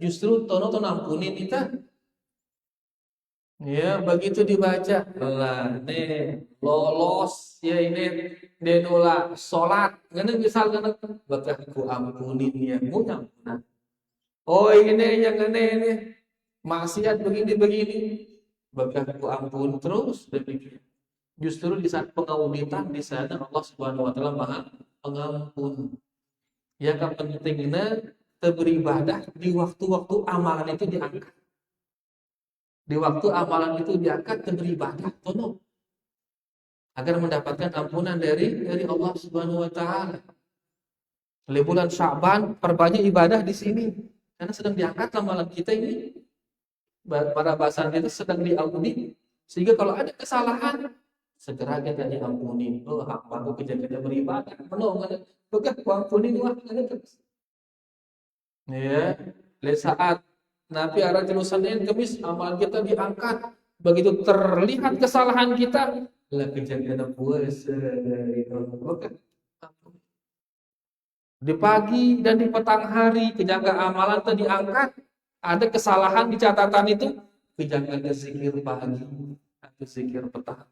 justru tono ampunin kita. Ya, begitu dibaca, lah, nih lolos ya ini denula sholat, karena misalkan bakal ku ampunin ya, mu nyampunan. Oh ini yang ini maksiat begini, bakal ku ampun terus. Justru di saat pengauditan di sana Allah Subhanahu Wa Taala maha pengampun. Yang pentingnya beribadah di waktu-waktu amalan itu diangkat. Di waktu amalan itu diangkat dan beribadah tolong agar mendapatkan ampunan dari Allah Subhanahu wa taala. Di bulan Sya'ban perbanyak ibadah di sini karena sedang diangkat amalan kita ini. Pada bahasan itu sedang diaudit sehingga kalau ada kesalahan segera kita diampuni. Oh, aku kerja-kerja beribadah. Menolong bukan ampuni wah ya, di saat Nabi arah Senin Kamis amalan kita diangkat. Begitu terlihat kesalahan kita, lah kejadian puasa itu. Di pagi dan di petang hari kejaga amalan itu diangkat. Ada kesalahan di catatan itu, kejaga zikir pagi atau zikir petang.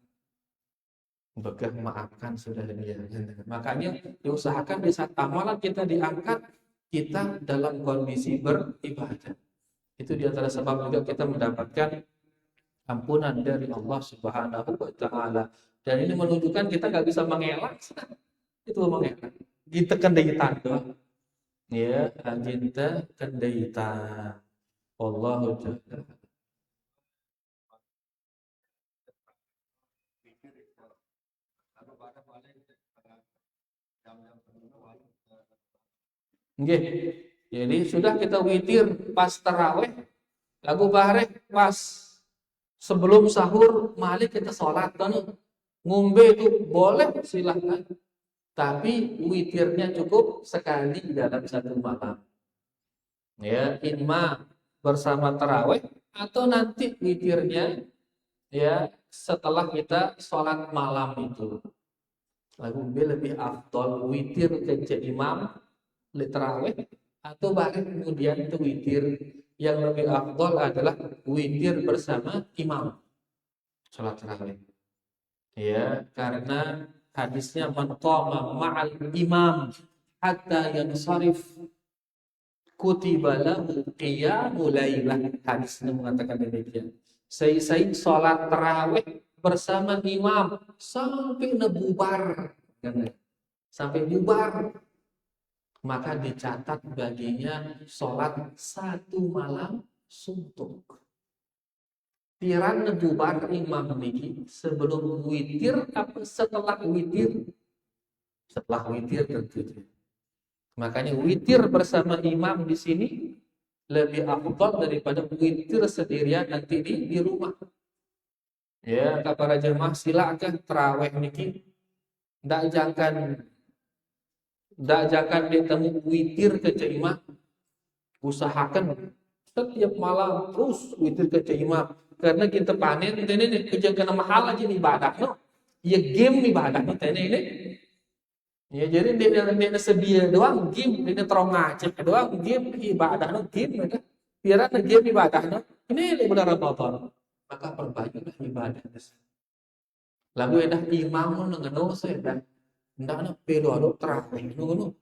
Bakal maafkan sudah dia. Makanya diusahakan di saat amalan kita diangkat, kita dalam kondisi beribadah. Itu di antara sebab juga kita mendapatkan ampunan dari Allah Subhanahu wa taala. Dan ini menunjukkan kita nggak bisa mengelak. Itu mengelak. Kita kendaitan doang. Ya, kita kendaitan. Allahu ta'ala. Nggih. Jadi sudah kita witir pas taraweh, lagu bareng pas sebelum sahur, malik kita sholat kan, ngombe itu boleh silahkan, tapi witirnya cukup sekali dalam satu malam. Ya, imma bersama taraweh atau nanti witirnya ya setelah kita sholat malam itu. Lagu lebih afdol witir ke imam le tarawih atau baru kemudian itu witir. Yang lebih afdol adalah witir bersama imam salat tarawih. Ya, karena hadisnya man qama ma'al imam hatta yansarif kutiba lahu qiyamul lailah. Hadisnya mengatakan demikian. Saya salat tarawih bersama imam sampai bubar, sampai bubar, maka dicatat baginya salat satu malam suntuk. Tiran bubar imam niki sebelum witir apa setelah witir? Setelah witir tentunya. Makanya witir bersama imam di sini lebih afdal daripada witir sendirian nanti di rumah. Ya, para jemaah silakan tarawih niki ndak jangan ditemu witir ke imam. Usahakan setiap malam terus witir ke imam. Karena kita panen ini kejagaan mahal aja ibadah no. Ya game ibadah no ini. Ya jadi dia sedia doang game, dia terong ngacek doang game ibadah no game mereka. Biar game ibadah no. Ini benar Ramadan. Maka perbanyaklah ibadah. Lalu edah imam no ngeno saya dah. Ndak na pedo terawih no.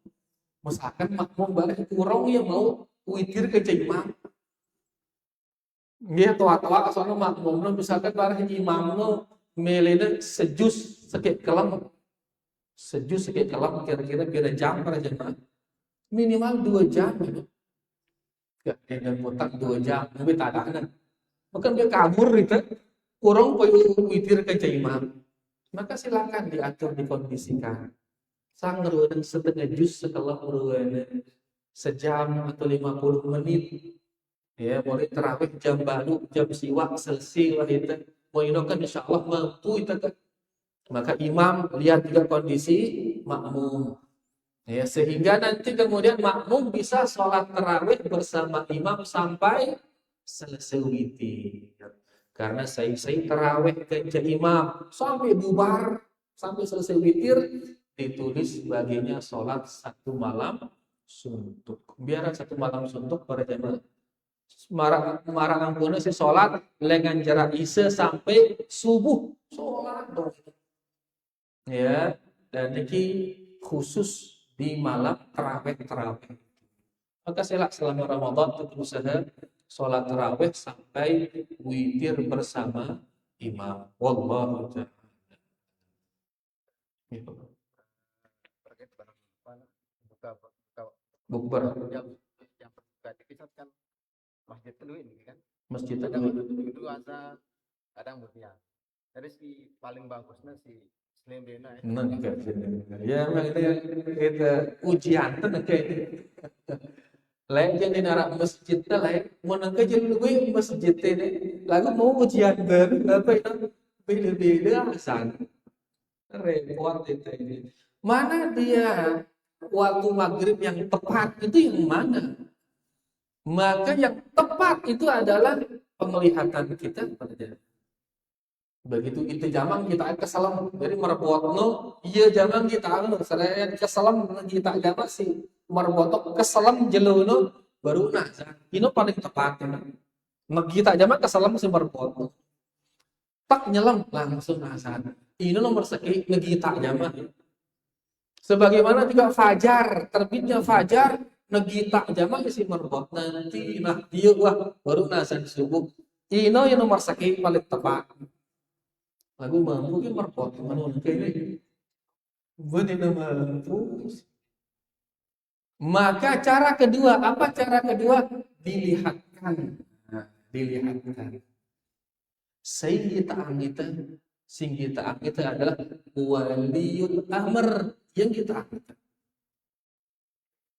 Misalkan makmum balik kurang ya mau witir ke imam. Dia tua-tua soalnya makmum misalkan barang imam no melena sejus sakit kelam kira-kira beda jam para jemaah minimal 2 jam ya dan mutak 2 jam lebih tadakan bukan dia kabur itu kurang perlu witir ke imam maka silakan diatur dikondisikan sang ngeruan setengah juz setelah ngeruan sejam atau 50 menit. Ya, boleh terawih jam baru, jam siwak selesai lah itu. Mau kan insya Allah mampu itu kan. Maka imam lihat juga kondisi makmum. Ya, sehingga nanti kemudian makmum bisa sholat terawih bersama imam sampai selesai witir. Karena saya terawih ke imam sampai bubar, sampai selesai witir ditulis baginya sholat 1 malam suntuk. Biar 1 malam suntuk para jemaah. Marah ampuna si sholat dengan jarak isya sampai subuh sholat dong. Ya, dan ini khusus di malam terawih. Maka selama Ramadan tetap usaha sholat terawih sampai witir bersama imam. Wallahu ta'ala. Bukber. Yang berbuka di kan masjid dulu ini kan Masjid dulu ada kadang berniat jadi si paling bagusnya si Slembena ya memang itu ujian tuh kayak lain jadi narak masjid lain mau nangka jadi gue masjid ini lalu mau ujian dari apa itu beda-beda asal repot itu ini mana dia waktu maghrib yang tepat itu yang mana. Maka yang tepat itu adalah penglihatan kita pada begitu itu jamang kita kesalam dari merbotno iya jamang kita saya kesalam kita jamang si merbotok kesalam jelono baru nah ini paling tepat kita jamang kesalam si merbotno tak nyelam langsung nasan ini nomor sekian ngita jamang sebagaimana juga fajar terbitnya fajar negita jamak isi merbot nanti nah dia wah baru nasan subuh ino yang nomor sakit paling tepat lagu mampu ki merbot menun kene benih mampu maka cara kedua apa cara kedua dilihatkan sayyida'an kita adalah waliyul amr yang kita angkat.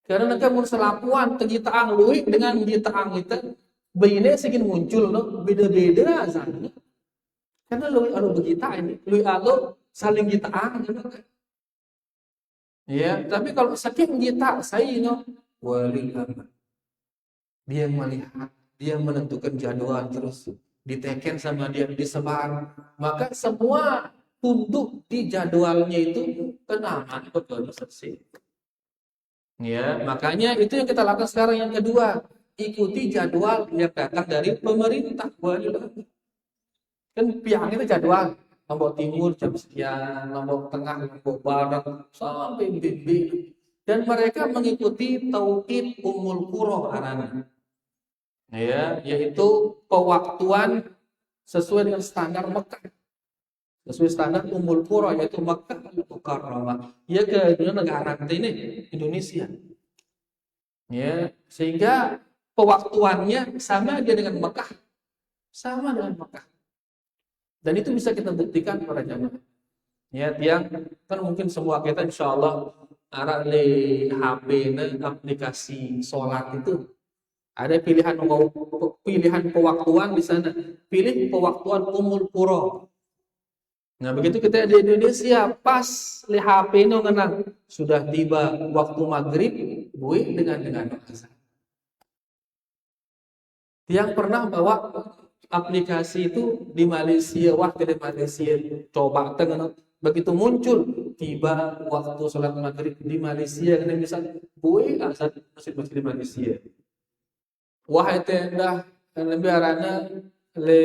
Karena kamu selapuan tegitaang luik dengan gitaang itu begini segini muncul no beda-beda sana. Karena luik alo begita ini, luik alo saling gitaang gitu kan. Ya, tapi kalau saking gita saya no wali amr. Dia melihat, dia menentukan jadwal terus diteken sama dia disebar. Maka semua tunduk di jadwalnya itu kenamaan betul selesai. Ya, makanya itu yang kita lakukan sekarang. Yang kedua, ikuti jadwal yang datang dari pemerintah. Kan piang itu jadwal. Lombok Timur jam sekian, Lombok Tengah, Lombok Barat, sampai bimbing. Dan mereka mengikuti Tauqid Ummul Qura arana. Ya, yaitu pewaktuan sesuai dengan standar Mekah. Sesuai standar Ummul Qura, yaitu Mekah Al-Mukarramah. Ya ke negara kita ini, Indonesia. Ya, sehingga pewaktuannya sama aja dengan Mekah. Sama dengan Mekah. Dan itu bisa kita buktikan para jamaah. Ya, yang kan mungkin semua kita insya Allah arah di HP aplikasi sholat itu ada pilihan pewaktuan di sana. Pilih pewaktuan Ummul Qura. Nah, begitu kita di Indonesia pas di HP itu ngenang sudah tiba waktu maghrib, gue dengan azan. Yang pernah bawa aplikasi itu di Malaysia, waktu di Malaysia coba tengah begitu muncul tiba waktu sholat maghrib di Malaysia, kena misal gue azan masjid di Malaysia. Wahai tenda lebih arana le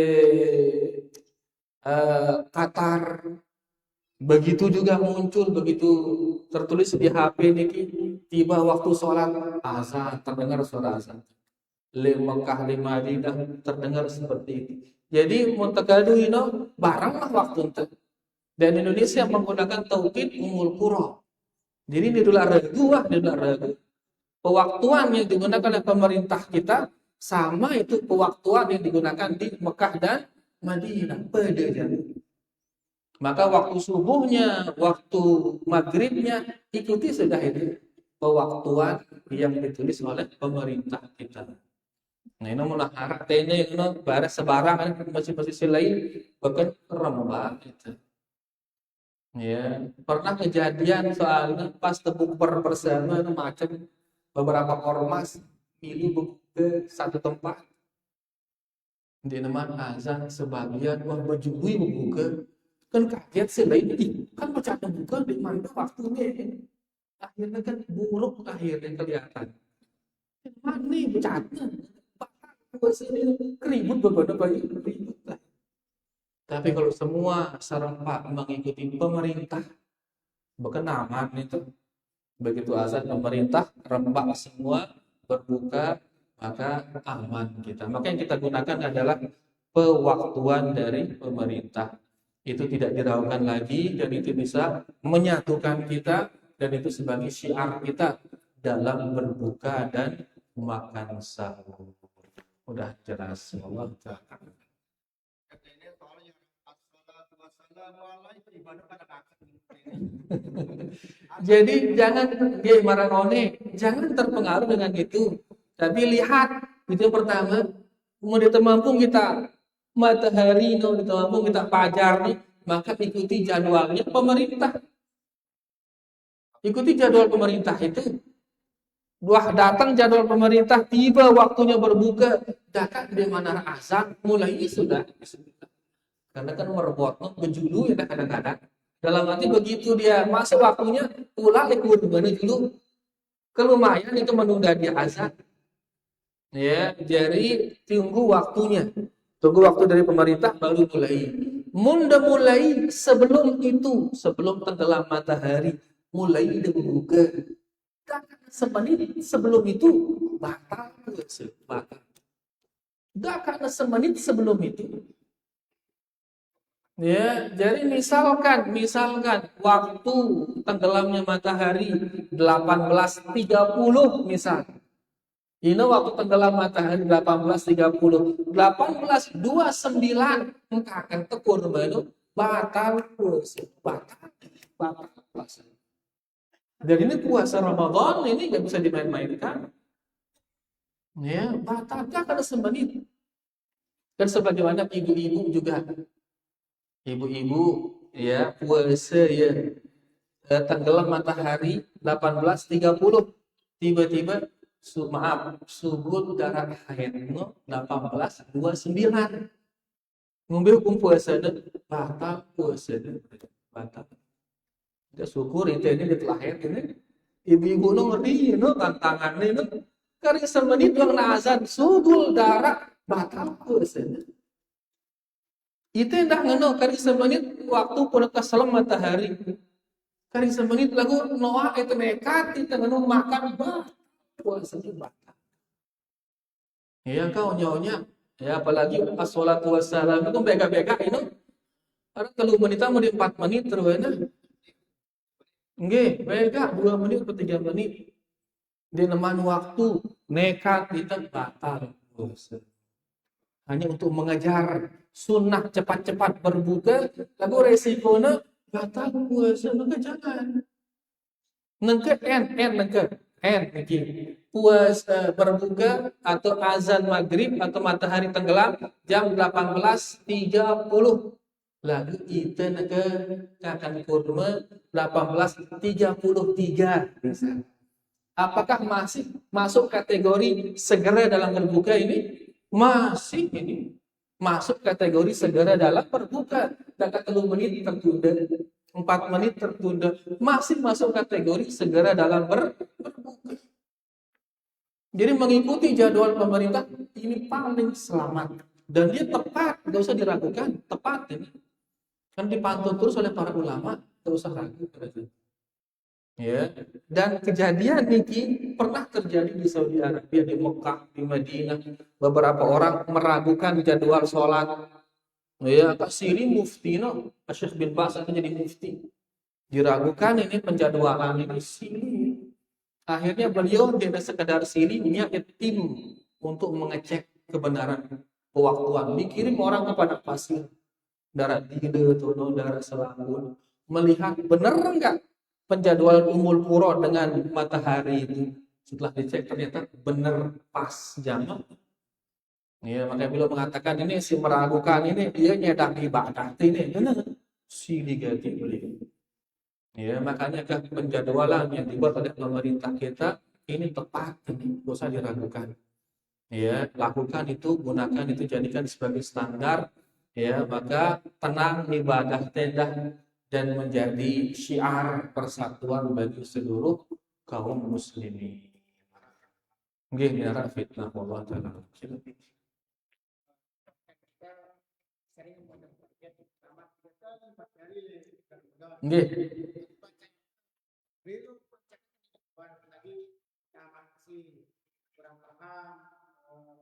Qatar, begitu juga muncul, begitu tertulis di HP niki tiba waktu sholat azan, terdengar suara azan. Di Mekah, di Madinah terdengar seperti itu. Jadi muntakadu ini baranglah waktu itu. Dan Indonesia menggunakan Tauqid Ummul Qura. Jadi di dolar ragu. Pewaktuan yang digunakan oleh pemerintah kita sama itu pewaktuan yang digunakan di Mekah dan Madinah. Beda. Maka waktu subuhnya, waktu maghribnya ikuti sudah itu pewaktuan yang ditulis oleh pemerintah kita. Nah, ini mulai harap ini baris sebarang masih lain bahkan rembang itu. Ya, pernah kejadian soalnya pas tebuk bersama macam beberapa ormas pilih ke satu tempat di teman azan sebagian wah bajui membuka kan kaget sih lain kan bercanda buka di mana waktunya akhirnya kan buruk akhirnya kelihatan mana nih bercanda keribut beberapa ribut lah. Tapi kalau semua serempak mengikuti pemerintah, berkenaman itu begitu azan pemerintah rembak semua berbuka maka aman kita. Maka yang kita gunakan adalah pewaktuan dari pemerintah. Itu tidak diragukan lagi dan itu bisa menyatukan kita dan itu sebagai syiar kita dalam berbuka dan makan sahur. Udah jelas Allah Ta'ala. Jadi jangan jangan terpengaruh dengan itu. Tapi lihat itu yang pertama, mau ditermampung kita matahari, mau ditermampung kita fajar nih, maka ikuti jadwalnya pemerintah. Ikuti jadwal pemerintah itu. Wah, datang jadwal pemerintah, tiba waktunya berbuka, datang di mana azan, mulai sudah. Karena kan merebut, bejulu ya kadang-kadang. Dalam arti begitu dia masuk waktunya, pulang ikut mana dulu. Kelumayan itu menunda dia azan. Ya, jadi tunggu waktunya. Tunggu waktu dari pemerintah baru mulai. Mulai sebelum itu, sebelum tenggelam matahari, mulai dibuka. Semenit sebelum itu batal. Enggak karena semenit sebelum itu. Ya, jadi misalkan waktu tenggelamnya matahari 18.30 misal. Ini waktu tenggelam matahari 18.30. 18.29 engkau akan tegur batal puasa. Dan ini puasa Ramadan ini nggak bisa dimain-mainkan. Ya, batalnya karena semenit. Dan sebagaimana ibu-ibu juga. Ibu-ibu ya puasa ya tenggelam matahari 18.30 tiba-tiba subuh darah haid 18.29. ngombe hukum puasa batal puasa batal. Ya syukur itu ini ditelahin ini. Ibu-ibu nu ngerti nu tantangan nu kari semenit doang na azan sugul darah batal puasa. Itu dah ngono kari semenit waktu pun keselam matahari. Kari semenit lagu Noah itu nekat itu ngono makan puasa batal. Ya kau nyonya ya apalagi as-salatu wassalam itu bega-bega ini. Karena kalau menit mau di 4 menit terus enak. Nggih, bega 2 menit atau 3 menit. Dia neman waktu nekat itu batal puasa. Hanya untuk mengejar sunnah cepat-cepat berbuka, lalu resikonya batal puasa, maka jangan. Nengke nengke puasa berbuka atau azan maghrib atau matahari tenggelam jam 18.30. Lagu itu nengke akan kurma 18.33. Apakah masih masuk kategori segera dalam berbuka ini? Masih ini. Masuk kategori segera dalam berbuka. Dekat 3 menit tertunda, 4 menit tertunda. Masih masuk kategori segera dalam berbuka. Jadi mengikuti jadwal pemerintah ini paling selamat. Dan dia tepat, tidak usah diragukan. Tepat ini. Kan dipantau terus oleh para ulama, tidak usah ragu. Ya, dan kejadian ini pernah terjadi di Saudi Arabia, di Mekah, di Madinah. Beberapa orang meragukan jadwal sholat. Ya, Siri mufti, no, Syekh bin Baz akan jadi mufti. Diragukan ini penjadwalan ini Siri. Akhirnya beliau tidak sekedar Siri, niat tim untuk mengecek kebenaran pewaktuan. Dikirim orang kepada pasir, darah Tide, Tono, darah Selangor, melihat benar enggak penjadwalan Ummul Qura dengan matahari itu. Setelah dicek ternyata benar pas jam. Ya, makanya beliau mengatakan ini si meragukan ini dia nyedang ibadah ini benar si diganti beliau. Ya, makanya kan penjadwalan yang dibuat oleh pemerintah kita ini tepat, ini tidak usah diragukan. Ya, lakukan itu, gunakan itu, jadikan sebagai standar. Ya, maka tenang ibadah tenda dan menjadi syiar persatuan bagi seluruh kaum muslimin. Nggih, nyara fitnah Allah taala. Nggih. Kurang paham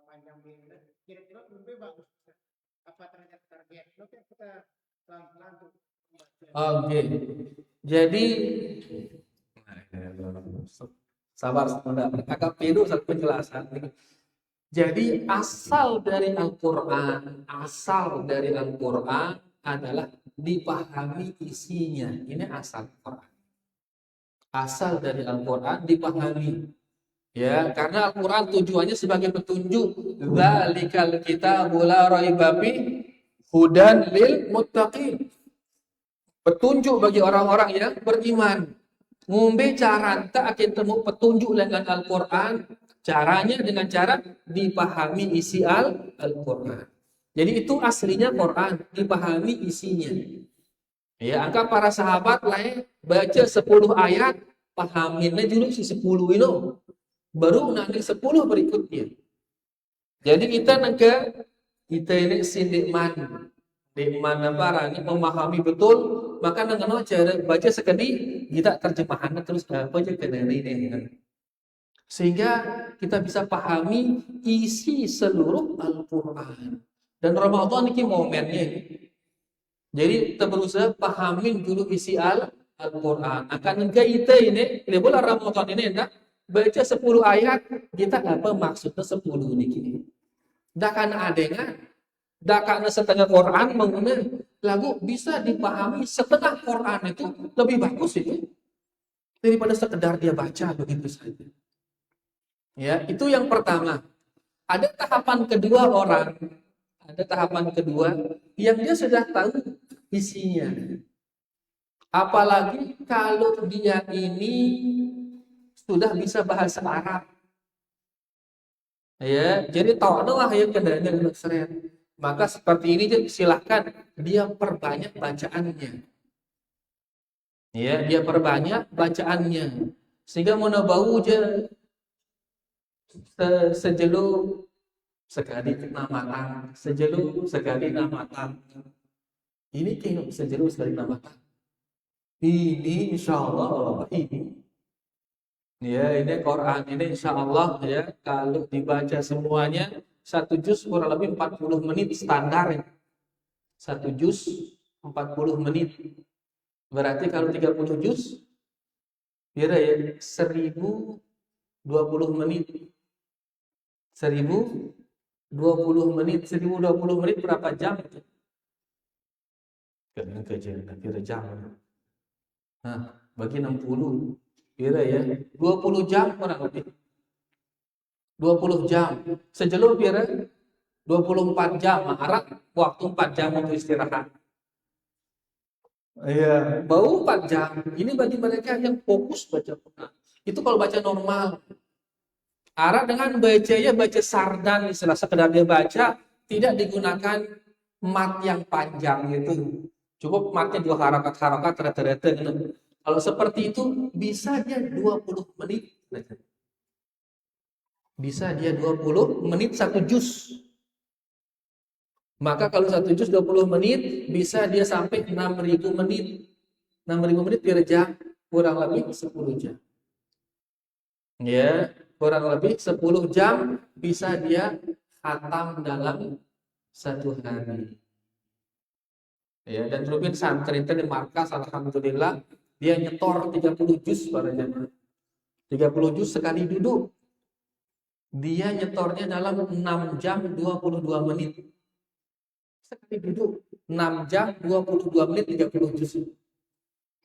panjang bilir kira-kira lebih bagus apa ternyata target kita pelan-pelan tuh. Oke. Jadi sabar sebentar. Agak pilu satu penjelasan. Jadi asal dari Al-Qur'an adalah dipahami isinya. Ini asal Quran. Asal dari Al-Qur'an dipahami. Ya, karena Al-Qur'an tujuannya sebagai petunjuk. Dzalikal kitabul la raiba fihi hudan lil muttaqin. Petunjuk bagi orang-orang yang beriman. Ngombe caranta akan temu petunjuk dengan Al-Qur'an. Caranya dengan cara dipahami isi Al-Qur'an. Jadi itu aslinya Quran, dipahami isinya. Ya, angka para sahabat lah baca 10 ayat, pahaminnya dulu si 10 itu. Baru nanti 10 berikutnya. Jadi kita ini sindikman. Nikman barang memahami betul, maka dengan cara baca sekali kita terjemahannya terus apa aja kena ini. Sehingga kita bisa pahami isi seluruh Al-Qur'an. Dan Ramadan ini momennya. Jadi kita berusaha pahamin dulu isi Al-Qur'an. Akan kita ini di bulan Ramadan ini baca 10 ayat, kita apa maksudnya 10 ini. Dah kan adengan, dah karena setengah Quran mengenai lagu bisa dipahami setengah Quran itu lebih bagus itu daripada sekedar dia baca begitu saja. Ya, itu yang pertama. Ada tahapan kedua orang. Ada tahapan kedua yang dia sudah tahu isinya. Apalagi kalau dia ini sudah bisa bahasa Arab. Ya, jadi tahu lah ya kendalanya seret. Maka seperti ini silahkan dia perbanyak bacaannya. Ya, dia perbanyak bacaannya. Sehingga mana bau je sejeluk sekali kena matang, sejeluk sekali kena matang. Ini tengok sejeluk sekali kena matang. Ini insya Allah ini. Ya, ini Quran ini insya Allah ya kalau dibaca semuanya satu juz kurang lebih 40 menit standar ya. Satu juz 40 menit. Berarti kalau 30 juz kira ya 1020 menit. 1020 menit, 1020 menit berapa jam itu? Kira jam. Nah, bagi 60 kira ya 20 jam kurang lebih. 20 jam. Sejelur kira 24 jam. Arab waktu 4 jam untuk istirahat. Iya, bau 4 jam. Ini bagi mereka yang fokus baca Quran. Itu kalau baca normal. Arab dengan bacanya baca sardan, istilah sekedar dia baca, tidak digunakan mat yang panjang itu. Cukup matnya 2 harakat-harakat rata-rata gitu. Kalau seperti itu bisa dia 20 menit. Bisa dia 20 menit satu juz. Maka kalau satu juz 20 menit bisa dia sampai 6.000 menit. 6.000 menit per jam, kurang lebih 10 jam. Ya, kurang lebih 10 jam bisa dia khatam dalam satu hari. Ya, dan Rubin santri di markas alhamdulillah dia nyetor 30 juz para jemaah. 30 juz sekali duduk. Dia nyetornya dalam 6 jam 22 menit. Sekali duduk 6 jam 22 menit 30 juz.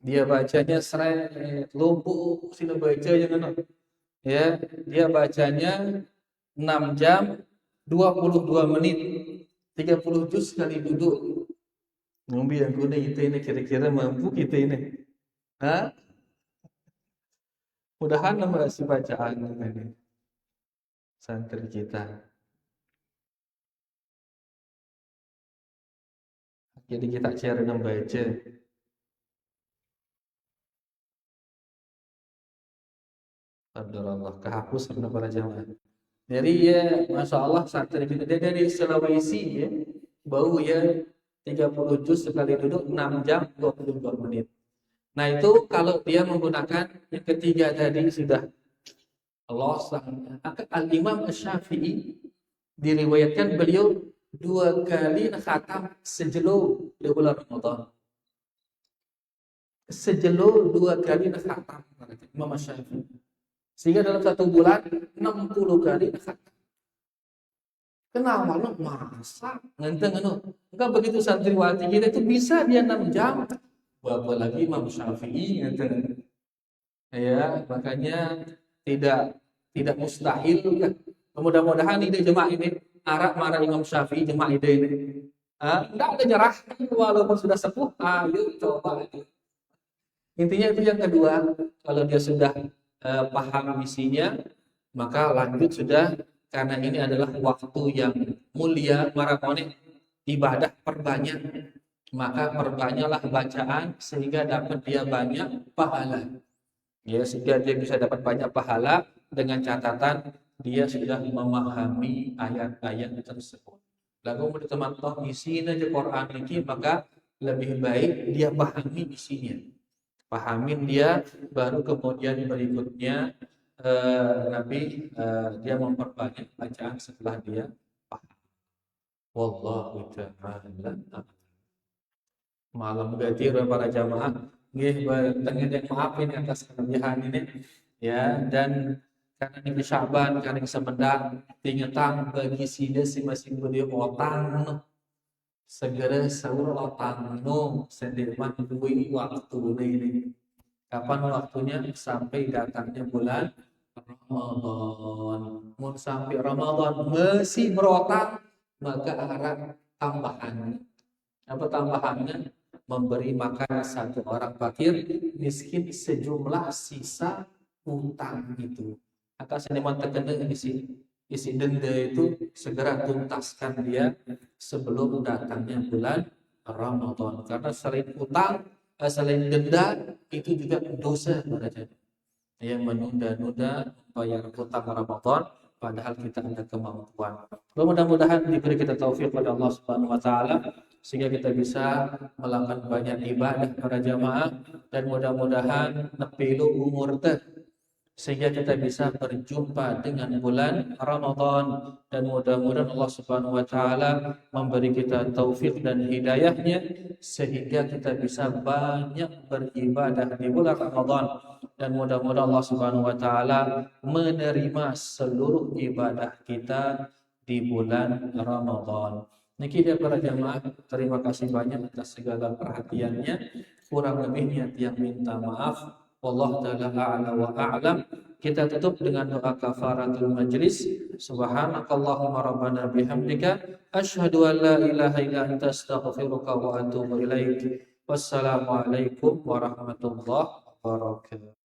Dia bacanya seret, lumpuh, sini baca jangan. Ya, dia bacanya 6 jam 22 menit 30 juz sekali duduk. Ngombe yang guna kita ini kira-kira mampu kita ini. Hah? Mudahan nama si bacaan ini. Santri kita. Jadi kita cara membaca. Alhamdulillah kehapus karena para jamaah. Jadi ya, masya Allah santri kita dia dari Sulawesi ya, bau ya 30 juz sekali duduk 6 jam 22 menit. Nah itu kalau dia menggunakan yang ketiga tadi sudah Allah Al-Imam Syafi'i diriwayatkan beliau 2 kali khatam sejelur di bulan Ramadan. Sejelur 2 kali khatam Imam Syafi'i. Sehingga dalam 1 bulan 60 kali khatam. Kenapa lu masa ngenteng anu? Enggak begitu santriwati kita itu bisa dia 6 jam. Berapa lagi Imam Syafi'i ngenteng. Ya, makanya tidak mustahil kan. Mudah-mudahan ide jemaah ini Arab marah Imam Syafi'i jemaah ide ini. Enggak ada nyerah walaupun sudah sepuh. Ayo coba. Intinya itu yang kedua, kalau dia sudah paham misinya, maka lanjut sudah karena ini adalah waktu yang mulia marakone ibadah perbanyak. Maka perbanyaklah bacaan sehingga dapat dia banyak pahala. Ya, sehingga dia bisa dapat banyak pahala dengan catatan dia sudah memahami ayat-ayat tersebut. Lalu menurut teman-teman isinya aja Quran ini maka lebih baik dia pahami isinya. Pahamin dia baru kemudian berikutnya Nabi dia memperbanyak bacaan setelah dia paham. Wallahu ta'ala. Malam ganti para jamaah nggih yang maafin atas kelebihan ini ya, dan karena ini Syaban karena semendak tingetang bagi sida si masing beliau otang segera sahur otang no sendirman duwe waktu ini. Kapan waktunya? Sampai datangnya bulan Ramadan. Mau sampai Ramadan masih berotang maka harap tambahan. Apa tambahannya? Memberi makan satu orang fakir miskin sejumlah sisa utang itu. Akan seniman terkena di sini. isi denda itu segera tuntaskan dia sebelum datangnya bulan Ramadan. Karena selain utang, selain denda, itu juga dosa pada yang menunda-nunda bayar utang Ramadan padahal kita ada kemampuan. Mudah-mudahan diberi kita taufik pada Allah Subhanahu wa taala sehingga kita bisa melakukan banyak ibadah para jamaah dan mudah-mudahan nepilu umur teh sehingga kita bisa berjumpa dengan bulan Ramadan dan mudah-mudahan Allah Subhanahu wa taala memberi kita taufik dan hidayahnya sehingga kita bisa banyak beribadah di bulan Ramadan dan mudah-mudahan Allah Subhanahu wa taala menerima seluruh ibadah kita di bulan Ramadan. Niki dia para jamaah, terima kasih banyak atas segala perhatiannya. Kurang lebihnya tiang minta maaf. Wallahu ta'ala a'la wa a'lam. Kita tutup dengan doa kafaratul majlis. Subhanakallahumma rabbana bihamdika asyhadu an la ilaha illa anta astaghfiruka wa atubu ilaik. Wassalamualaikum warahmatullahi wabarakatuh.